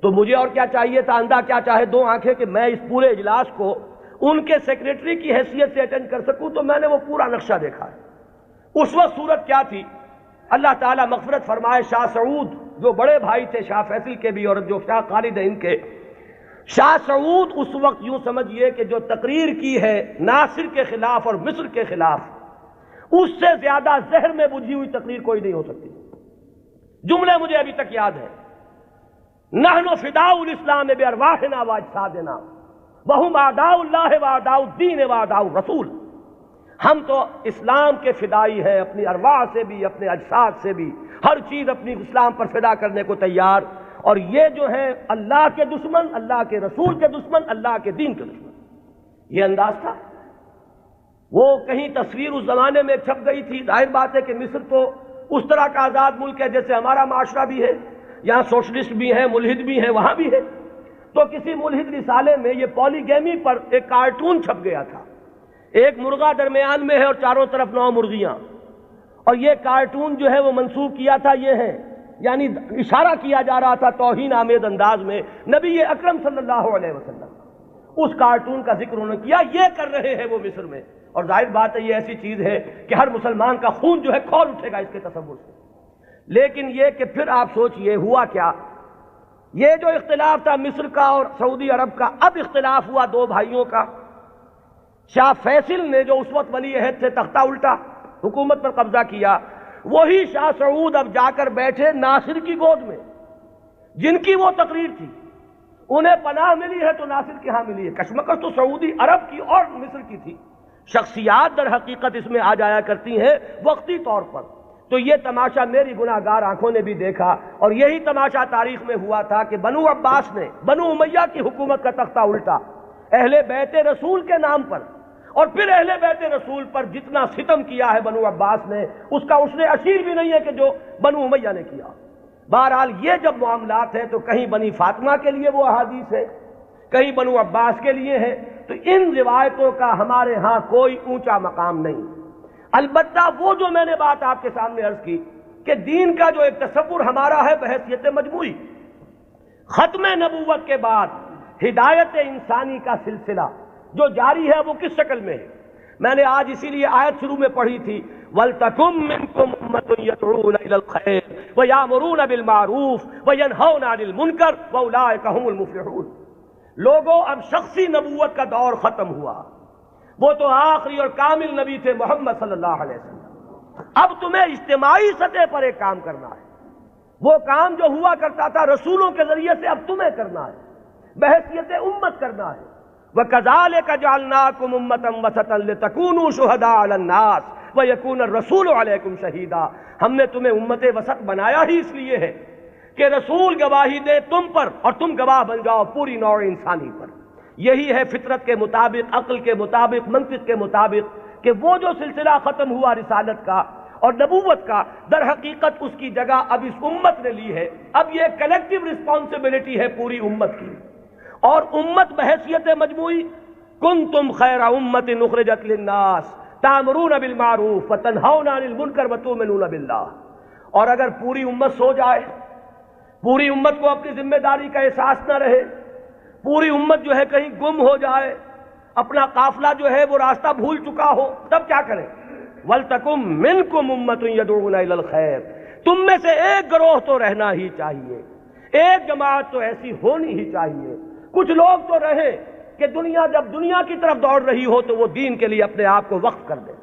تو مجھے اور کیا چاہیے تھا، اندھا کیا چاہے دو آنکھیں، کہ میں اس پورے اجلاس کو ان کے سیکریٹری کی حیثیت سے اٹینڈ کر سکوں۔ تو میں نے وہ پورا نقشہ دیکھا ہے۔ اس وقت صورت کیا تھی، اللہ تعالیٰ مغفرت فرمائے، شاہ سعود جو بڑے بھائی تھے شاہ فیصل کے بھی اور جو شاہ خالد ہیں ان کے، شاہ سعود اس وقت یوں سمجھئے کہ جو تقریر کی ہے ناصر کے خلاف اور مصر کے خلاف، اس سے زیادہ زہر میں بجھی ہوئی تقریر کوئی نہیں ہو سکتی۔ جملے مجھے ابھی تک یاد ہے، نحن فداء الاسلام بارواحنا واجسادنا وهم اعداء اللہ واعداء الدین واعداء الرسول، ہم تو اسلام کے فدائی ہیں، اپنی ارواح سے بھی اپنے اجساد سے بھی، ہر چیز اپنی اسلام پر فدا کرنے کو تیار، اور یہ جو ہے اللہ کے دشمن، اللہ کے رسول کے دشمن، اللہ کے دین کے دشمن، یہ انداز تھا۔ وہ کہیں تصویر اس زمانے میں چھپ گئی تھی، ظاہر بات ہے کہ مصر تو اس طرح کا آزاد ملک ہے جیسے ہمارا معاشرہ بھی ہے، یہاں سوشلسٹ بھی ہیں، ملحد بھی ہیں، وہاں بھی ہے۔ تو کسی ملحد رسالے میں یہ پولیگیمی پر ایک کارٹون چھپ گیا تھا، ایک مرغہ درمیان میں ہے اور چاروں طرف 9 مرغیاں، اور یہ کارٹون جو ہے وہ منسوب کیا تھا، یہ ہے یعنی اشارہ کیا جا رہا تھا توہین آمیز انداز میں نبی اکرم صلی اللہ علیہ وسلم۔ اس کارٹون کا ذکر انہوں نے کیا، یہ کر رہے ہیں وہ مصر میں، اور ظاہر بات ہے یہ ایسی چیز ہے کہ ہر مسلمان کا خون جو ہے کھول اٹھے گا اس کے تصور سے۔ لیکن یہ کہ پھر آپ سوچئے ہوا کیا، یہ جو اختلاف تھا مصر کا اور سعودی عرب کا، اب اختلاف ہوا 2 بھائیوں کا۔ شاہ فیصل نے جو اس وقت ولی عہد تھے تختہ الٹا، حکومت پر قبضہ کیا، وہی شاہ سعود اب جا کر بیٹھے ناصر کی گود میں، جن کی وہ تقریر تھی، انہیں پناہ ملی ہے تو ناصر کے ہاں ملی ہے۔ کشمکش تو سعودی عرب کی اور مصر کی تھی، شخصیات در حقیقت اس میں آ جایا کرتی ہیں وقتی طور پر۔ تو یہ تماشا میری گناہ گار آنکھوں نے بھی دیکھا، اور یہی تماشا تاریخ میں ہوا تھا کہ بنو عباس نے بنو امیہ کی حکومت کا تختہ الٹا اہل بیت رسول کے نام پر، اور پھر اہل بیت رسول پر جتنا ستم کیا ہے بنو عباس نے اس کا عشر اشیر بھی نہیں ہے کہ جو بنو امیہ نے کیا۔ بہرحال یہ جب معاملات ہیں تو کہیں بنی فاطمہ کے لیے وہ احادیث ہے، کہیں بنو عباس کے لیے ہے، تو ان روایتوں کا ہمارے ہاں کوئی اونچا مقام نہیں۔ البتہ وہ جو میں نے بات آپ کے سامنے عرض کی کہ دین کا جو ایک تصور ہمارا ہے بحیثیت مجموعی، ختم نبوت کے بعد ہدایت انسانی کا سلسلہ جو جاری ہے وہ کس شکل میں ہے؟ میں نے آج اسی لیے آیت شروع میں پڑھی تھی، وَلْتَكُن مِّنكُمْ أُمَّةٌ يَدْعُونَ إِلَى الْخَيْرِ وَيَأْمُرُونَ بِالْمَعْرُوفِ وَيَنْهَوْنَ عَنِ الْمُنكَرِ وَأُولَٰئِكَ هُمُ الْمُفْلِحُونَ۔ لوگوں اب شخصی نبوت کا دور ختم ہوا، وہ تو آخری اور کامل نبی تھے محمد صلی اللہ علیہ وسلم۔ اب تمہیں اجتماعی سطح پر ایک کام کرنا ہے، وہ کام جو ہوا کرتا تھا رسولوں کے ذریعے سے اب تمہیں کرنا ہے، بحیثیت امت کرنا ہے۔ وَكَذَلِكَ جَعَلْنَاكُمْ أُمَّةً وَسَطًا لِتَكُونُوا شُهَدَاءَ عَلَى النَّاسِ وَيَكُونَ الرَّسُولُ عَلَيْكُمْ شَهِيدًا۔ ہم نے تمہیں امت وسط بنایا ہی اس لیے ہے کہ رسول گواہی دے تم پر اور تم گواہ بن جاؤ پوری نوع انسانی پر۔ یہی ہے فطرت کے مطابق، عقل کے مطابق، منطق کے مطابق کہ وہ جو سلسلہ ختم ہوا رسالت کا اور نبوت کا، در حقیقت اس کی جگہ اب اس امت نے لی ہے۔ اب یہ کلیکٹیو رسپانسبلٹی ہے پوری امت کی، اور امت بحیثیت مجموعی کنتم خیر امت اخرجت للناس تأمرون بالمعروف وتنہون عن المنکر وتؤمنون باللہ۔ اور اگر پوری امت سو جائے، پوری امت کو اپنی ذمہ داری کا احساس نہ رہے، پوری امت جو ہے کہیں گم ہو جائے، اپنا قافلہ جو ہے وہ راستہ بھول چکا ہو، تب کیا کریں؟ وَلْتَكُن مِّنكُمْ أُمَّةٌ يَدْعُونَ إِلَى الْخَيْرِ۔ تم میں سے ایک گروہ تو رہنا ہی چاہیے، ایک جماعت تو ایسی ہونی ہی چاہیے، کچھ لوگ تو رہیں کہ دنیا جب دنیا کی طرف دوڑ رہی ہو تو وہ دین کے لیے اپنے آپ کو وقف کر دیں،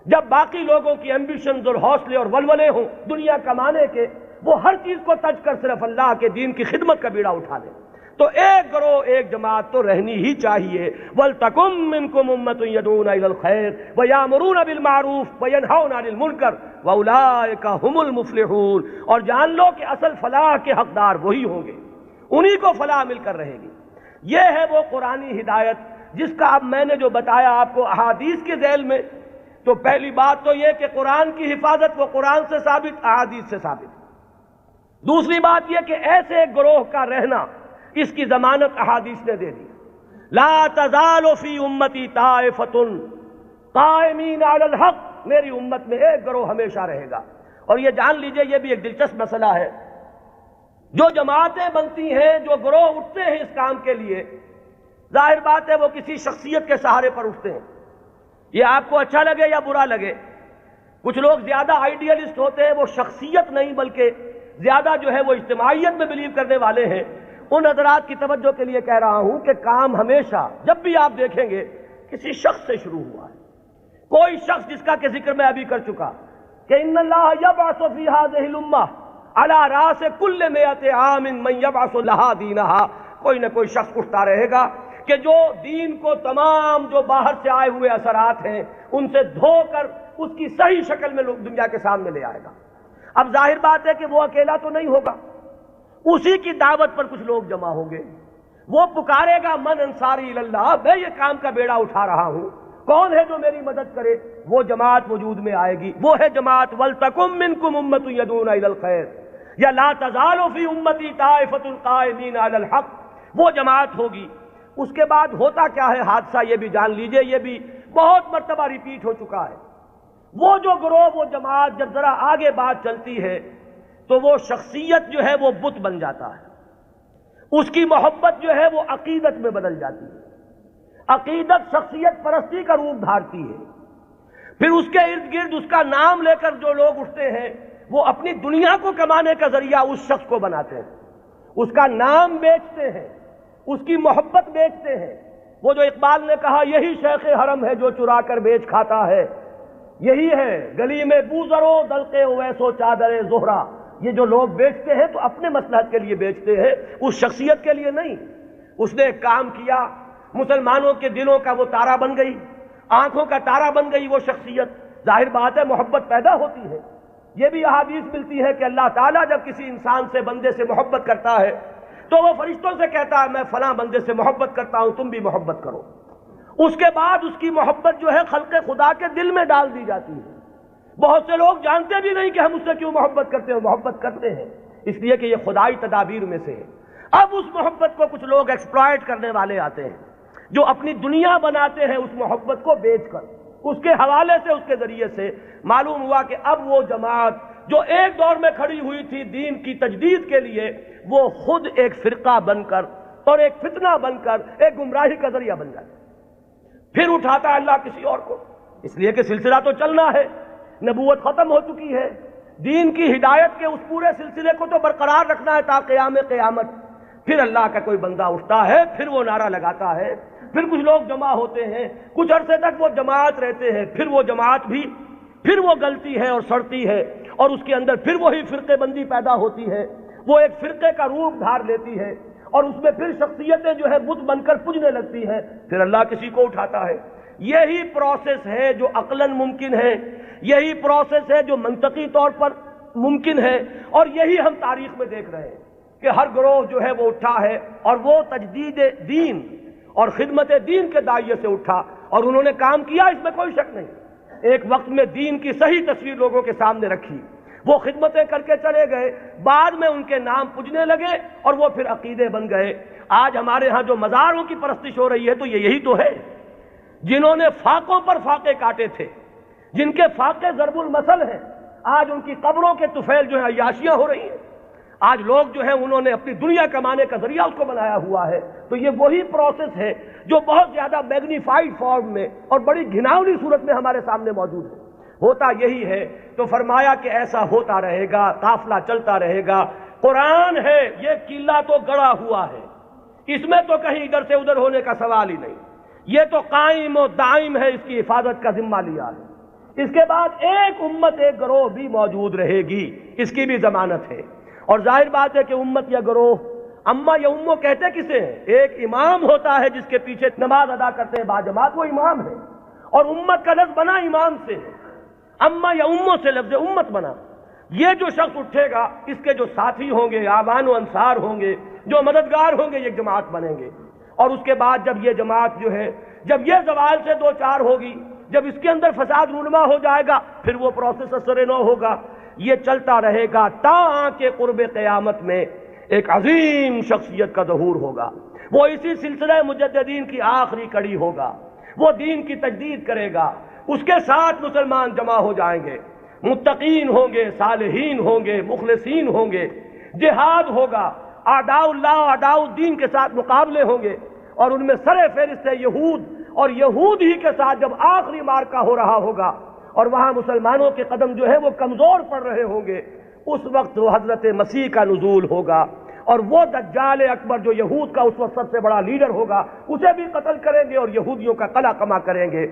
جب باقی لوگوں کی ایمبیشنز اور حوصلے اور ولولے ہوں دنیا کمانے کے، وہ ہر چیز کو تج کر صرف اللہ کے دین کی خدمت کا بیڑا اٹھا دیں۔ تو ایک گروہ، ایک جماعت تو رہنی ہی چاہیے۔ وَلْتَكُن مِّنكُمْ أُمَّةٌ يَدْعُونَ إِلَى الْخَيْرِ وَيَأْمُرُونَ بِالْمَعْرُوفِ وَيَنْهَوْنَ عَنِ الْمُنكَرِ وَأُولَٰئِكَ هُمُ الْمُفْلِحُونَ۔ اور جان لو کہ اصل فلاح کے حقدار وہی ہوں گے، انہی کو فلاح مل کر رہے گی۔ یہ ہے وہ قرآنی ہدایت جس کا اب میں نے جو بتایا آپ کو احادیث کے ذیل میں، تو پہلی بات تو یہ کہ قرآن کی حفاظت وہ قرآن سے ثابت، احادیث سے ثابت۔ دوسری بات یہ کہ ایسے ایک گروہ کا رہنا، اس کی ضمانت احادیث نے دے دی۔ لا تزال فی امتی طائفۃ قائمین علی الحق، میری امت میں ایک گروہ ہمیشہ رہے گا۔ اور یہ جان لیجئے یہ بھی ایک دلچسپ مسئلہ ہے، جو جماعتیں بنتی ہیں، جو گروہ اٹھتے ہیں اس کام کے لیے، ظاہر بات ہے وہ کسی شخصیت کے سہارے پر اٹھتے ہیں، یہ آپ کو اچھا لگے یا برا لگے۔ کچھ لوگ زیادہ آئیڈیلسٹ ہوتے ہیں، وہ شخصیت نہیں بلکہ زیادہ جو ہے وہ اجتماعیت میں بلیو کرنے والے ہیں۔ ان حضرات کی توجہ کے لیے کہہ رہا ہوں کہ کام ہمیشہ جب بھی آپ دیکھیں گے کسی شخص سے شروع ہوا ہے، کوئی شخص جس کا کہ ذکر میں ابھی کر چکا کہ ان اللہ یبعث فی ہذہ الامہ علی راس کل مئۃ عام من یبعث لہا دینہا، کوئی نہ کوئی شخص اٹھتا رہے گا کہ جو دین کو تمام جو باہر سے آئے ہوئے اثرات ہیں ان سے دھو کر اس کی صحیح شکل میں لوگ دنیا کے سامنے لے آئے گا۔ اب ظاہر بات ہے کہ وہ اکیلا تو نہیں ہوگا، اسی کی دعوت پر کچھ لوگ جمع ہوں گے، وہ پکارے گا من انصاری اللہ، میں یہ کام کا بیڑا اٹھا رہا ہوں، کون ہے جو میری مدد کرے؟ وہ جماعت وجود میں آئے گی، وہ ہے جماعت وَلْتَكُن مِّنكُمْ أُمَّةٌ يَدْعُونَ إِلَى الْخَيْرِ یا لَا تَزَالُ فِي أُمَّتِي طَائِفَةٌ قَائِمِينَ عَلَى الْحَقِّ، وہ جماعت ہوگی۔ اس کے بعد ہوتا کیا ہے حادثہ، یہ بھی جان لیجئے، یہ بھی بہت مرتبہ ریپیٹ ہو چکا ہے۔ وہ جو گروہ، وہ جماعت جب ذرا آگے بات چلتی ہے تو وہ شخصیت جو ہے وہ بت بن جاتا ہے، اس کی محبت جو ہے وہ عقیدت میں بدل جاتی ہے، عقیدت شخصیت پرستی کا روپ دھارتی ہے۔ پھر اس کے ارد گرد اس کا نام لے کر جو لوگ اٹھتے ہیں وہ اپنی دنیا کو کمانے کا ذریعہ اس شخص کو بناتے ہیں، اس کا نام بیچتے ہیں، اس کی محبت بیچتے ہیں۔ وہ جو اقبال نے کہا یہی شیخ حرم ہے جو چرا کر بیچ کھاتا ہے، یہی ہے گلی میں بوزرو دلقے اویسو چادر زہرا، یہ جو لوگ بیچتے ہیں تو اپنے مصلحت کے لیے بیچتے ہیں، اس شخصیت کے لیے نہیں۔ اس نے ایک کام کیا، مسلمانوں کے دلوں کا وہ تارا بن گئی، آنکھوں کا تارا بن گئی وہ شخصیت، ظاہر بات ہے محبت پیدا ہوتی ہے۔ یہ بھی احادیث ملتی ہے کہ اللہ تعالیٰ جب کسی انسان سے، بندے سے محبت کرتا ہے تو وہ فرشتوں سے کہتا ہے میں فلاں بندے سے محبت کرتا ہوں، تم بھی محبت کرو۔ اس کے بعد اس کی محبت جو ہے خلق خدا کے دل میں ڈال دی جاتی ہے۔ بہت سے لوگ جانتے بھی نہیں کہ ہم اس سے کیوں محبت کرتے ہیں، محبت کرتے ہیں اس لیے کہ یہ خدائی تدابیر میں سے ہے۔ اب اس محبت کو کچھ لوگ ایکسپلائٹ کرنے والے آتے ہیں، جو اپنی دنیا بناتے ہیں اس محبت کو بیچ کر، اس کے حوالے سے، اس کے ذریعے سے معلوم ہوا کہ اب وہ جماعت جو ایک دور میں کھڑی ہوئی تھی دین کی تجدید کے لیے، وہ خود ایک فرقہ بن کر اور ایک فتنہ بن کر ایک گمراہی کا ذریعہ بن جاتا ہے۔ پھر اٹھاتا ہے اللہ کسی اور کو، اس لیے کہ سلسلہ تو چلنا ہے، نبوت ختم ہو چکی ہے، دین کی ہدایت کے اس پورے سلسلے کو تو برقرار رکھنا ہے تا قیام قیامت۔ پھر اللہ کا کوئی بندہ اٹھتا ہے، پھر وہ نعرہ لگاتا ہے، پھر کچھ لوگ جمع ہوتے ہیں، کچھ عرصے تک وہ جماعت رہتے ہیں، پھر وہ جماعت بھی پھر وہ گلتی ہے اور سڑتی ہے، اور اس کے اندر پھر وہی فرقے بندی پیدا ہوتی ہے، وہ ایک فرقے کا روپ دھار لیتی ہے، اور اس میں پھر شخصیتیں جو ہے بت بن کر پجنے لگتی ہیں، پھر اللہ کسی کو اٹھاتا ہے۔ یہی پروسیس ہے جو عقلاً ممکن ہے، یہی پروسیس ہے جو منطقی طور پر ممکن ہے، اور یہی ہم تاریخ میں دیکھ رہے ہیں کہ ہر گروہ جو ہے وہ اٹھا ہے اور وہ تجدید دین اور خدمت دین کے داعیے سے اٹھا، اور انہوں نے کام کیا، اس میں کوئی شک نہیں۔ ایک وقت میں دین کی صحیح تصویر لوگوں کے سامنے رکھی، وہ خدمتیں کر کے چلے گئے، بعد میں ان کے نام پجنے لگے اور وہ پھر عقیدے بن گئے۔ آج ہمارے ہاں جو مزاروں کی پرستش ہو رہی ہے تو یہی تو ہے، جنہوں نے فاقوں پر فاقے کاٹے تھے، جن کے فاقے ضرب المثل ہیں، آج ان کی قبروں کے طفیل جو ہیں عیاشیاں ہو رہی ہیں۔ آج لوگ جو ہیں انہوں نے اپنی دنیا کمانے کا ذریعہ اس کو بنایا ہوا ہے۔ تو یہ وہی پروسیس ہے جو بہت زیادہ میگنیفائڈ فارم میں اور بڑی گھناؤنی صورت میں ہمارے سامنے موجود ہے۔ ہوتا یہی ہے، تو فرمایا کہ ایسا ہوتا رہے گا، قافلہ چلتا رہے گا۔ قرآن ہے، یہ قلعہ تو گڑا ہوا ہے، اس میں تو کہیں ادھر سے ادھر ہونے کا سوال ہی نہیں، یہ تو قائم و دائم ہے، اس کی حفاظت کا ذمہ لیا ہے۔ اس کے بعد ایک امت ایک گروہ بھی موجود رہے گی، اس کی بھی ضمانت ہے۔ اور ظاہر بات ہے کہ امت یا گروہ، اما یا امو کہتے کسے ہیں؟ ایک امام ہوتا ہے جس کے پیچھے نماز ادا کرتے ہیں باجماعت، وہ امام ہے، اور امت کا لفظ بنا امام سے ہے، اما یا امو سے لفظ امت بنا۔ یہ جو شخص اٹھے گا، اس کے جو ساتھی ہوں گے، آبان و انصار ہوں گے، جو مددگار ہوں گے، یہ جماعت بنیں گے۔ اور اس کے بعد جب یہ جماعت جو ہے، جب یہ زوال سے دو چار ہوگی، جب اس کے اندر فساد رونما ہو جائے گا، پھر وہ پروسیس اثر نو ہوگا۔ یہ چلتا رہے گا تا کہ قرب قیامت میں ایک عظیم شخصیت کا ظہور ہوگا، وہ اسی سلسلہ مجددین کی آخری کڑی ہوگا، وہ دین کی تجدید کرے گا، اس کے ساتھ مسلمان جمع ہو جائیں گے، متقین ہوں گے، صالحین ہوں گے، مخلصین ہوں گے، جہاد ہوگا، اعداء اللہ اعداء الدین کے ساتھ مقابلے ہوں گے، اور ان میں سر فہرست ہے یہود، اور یہود ہی کے ساتھ جب آخری مارکا ہو رہا ہوگا اور وہاں مسلمانوں کے قدم جو ہے وہ کمزور پڑ رہے ہوں گے، اس وقت وہ حضرت مسیح کا نزول ہوگا، اور وہ دجال اکبر جو یہود کا اس وقت سب سے بڑا لیڈر ہوگا، اسے بھی قتل کریں گے اور یہودیوں کا قلع کما کریں گے۔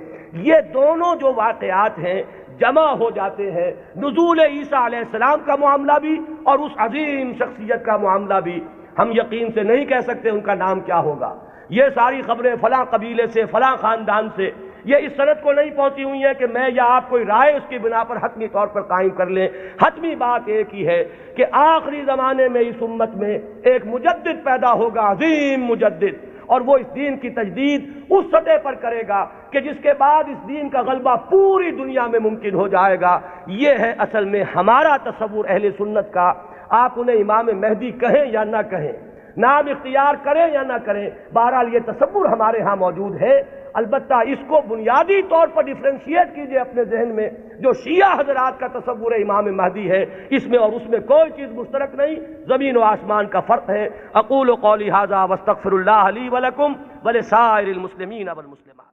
یہ دونوں جو واقعات ہیں جمع ہو جاتے ہیں، نزول عیسیٰ علیہ السلام کا معاملہ بھی اور اس عظیم شخصیت کا معاملہ بھی۔ ہم یقین سے نہیں کہہ سکتے ان کا نام کیا ہوگا، یہ ساری خبریں فلاں قبیلے سے، فلاں خاندان سے، یہ اس سند کو نہیں پہنچی ہوئی ہیں کہ میں یا آپ کوئی رائے اس کی بنا پر حتمی طور پر قائم کر لیں۔ حتمی بات ایک ہی ہے کہ آخری زمانے میں اس امت میں ایک مجدد پیدا ہوگا، عظیم مجدد، اور وہ اس دین کی تجدید اس سطح پر کرے گا کہ جس کے بعد اس دین کا غلبہ پوری دنیا میں ممکن ہو جائے گا۔ یہ ہے اصل میں ہمارا تصور اہل سنت کا۔ آپ انہیں امام مہدی کہیں یا نہ کہیں، نام اختیار کریں یا نہ کریں، بہرحال یہ تصور ہمارے ہاں موجود ہے۔ البتہ اس کو بنیادی طور پر ڈیفرینشیٹ کیجئے اپنے ذہن میں، جو شیعہ حضرات کا تصور امام مہدی ہے، اس میں اور اس میں کوئی چیز مشترک نہیں، زمین و آسمان کا فرق ہے۔ اقول قولی ھذا واستغفر اللہ لی ولکم ولسائر المسلمین والمسلمات۔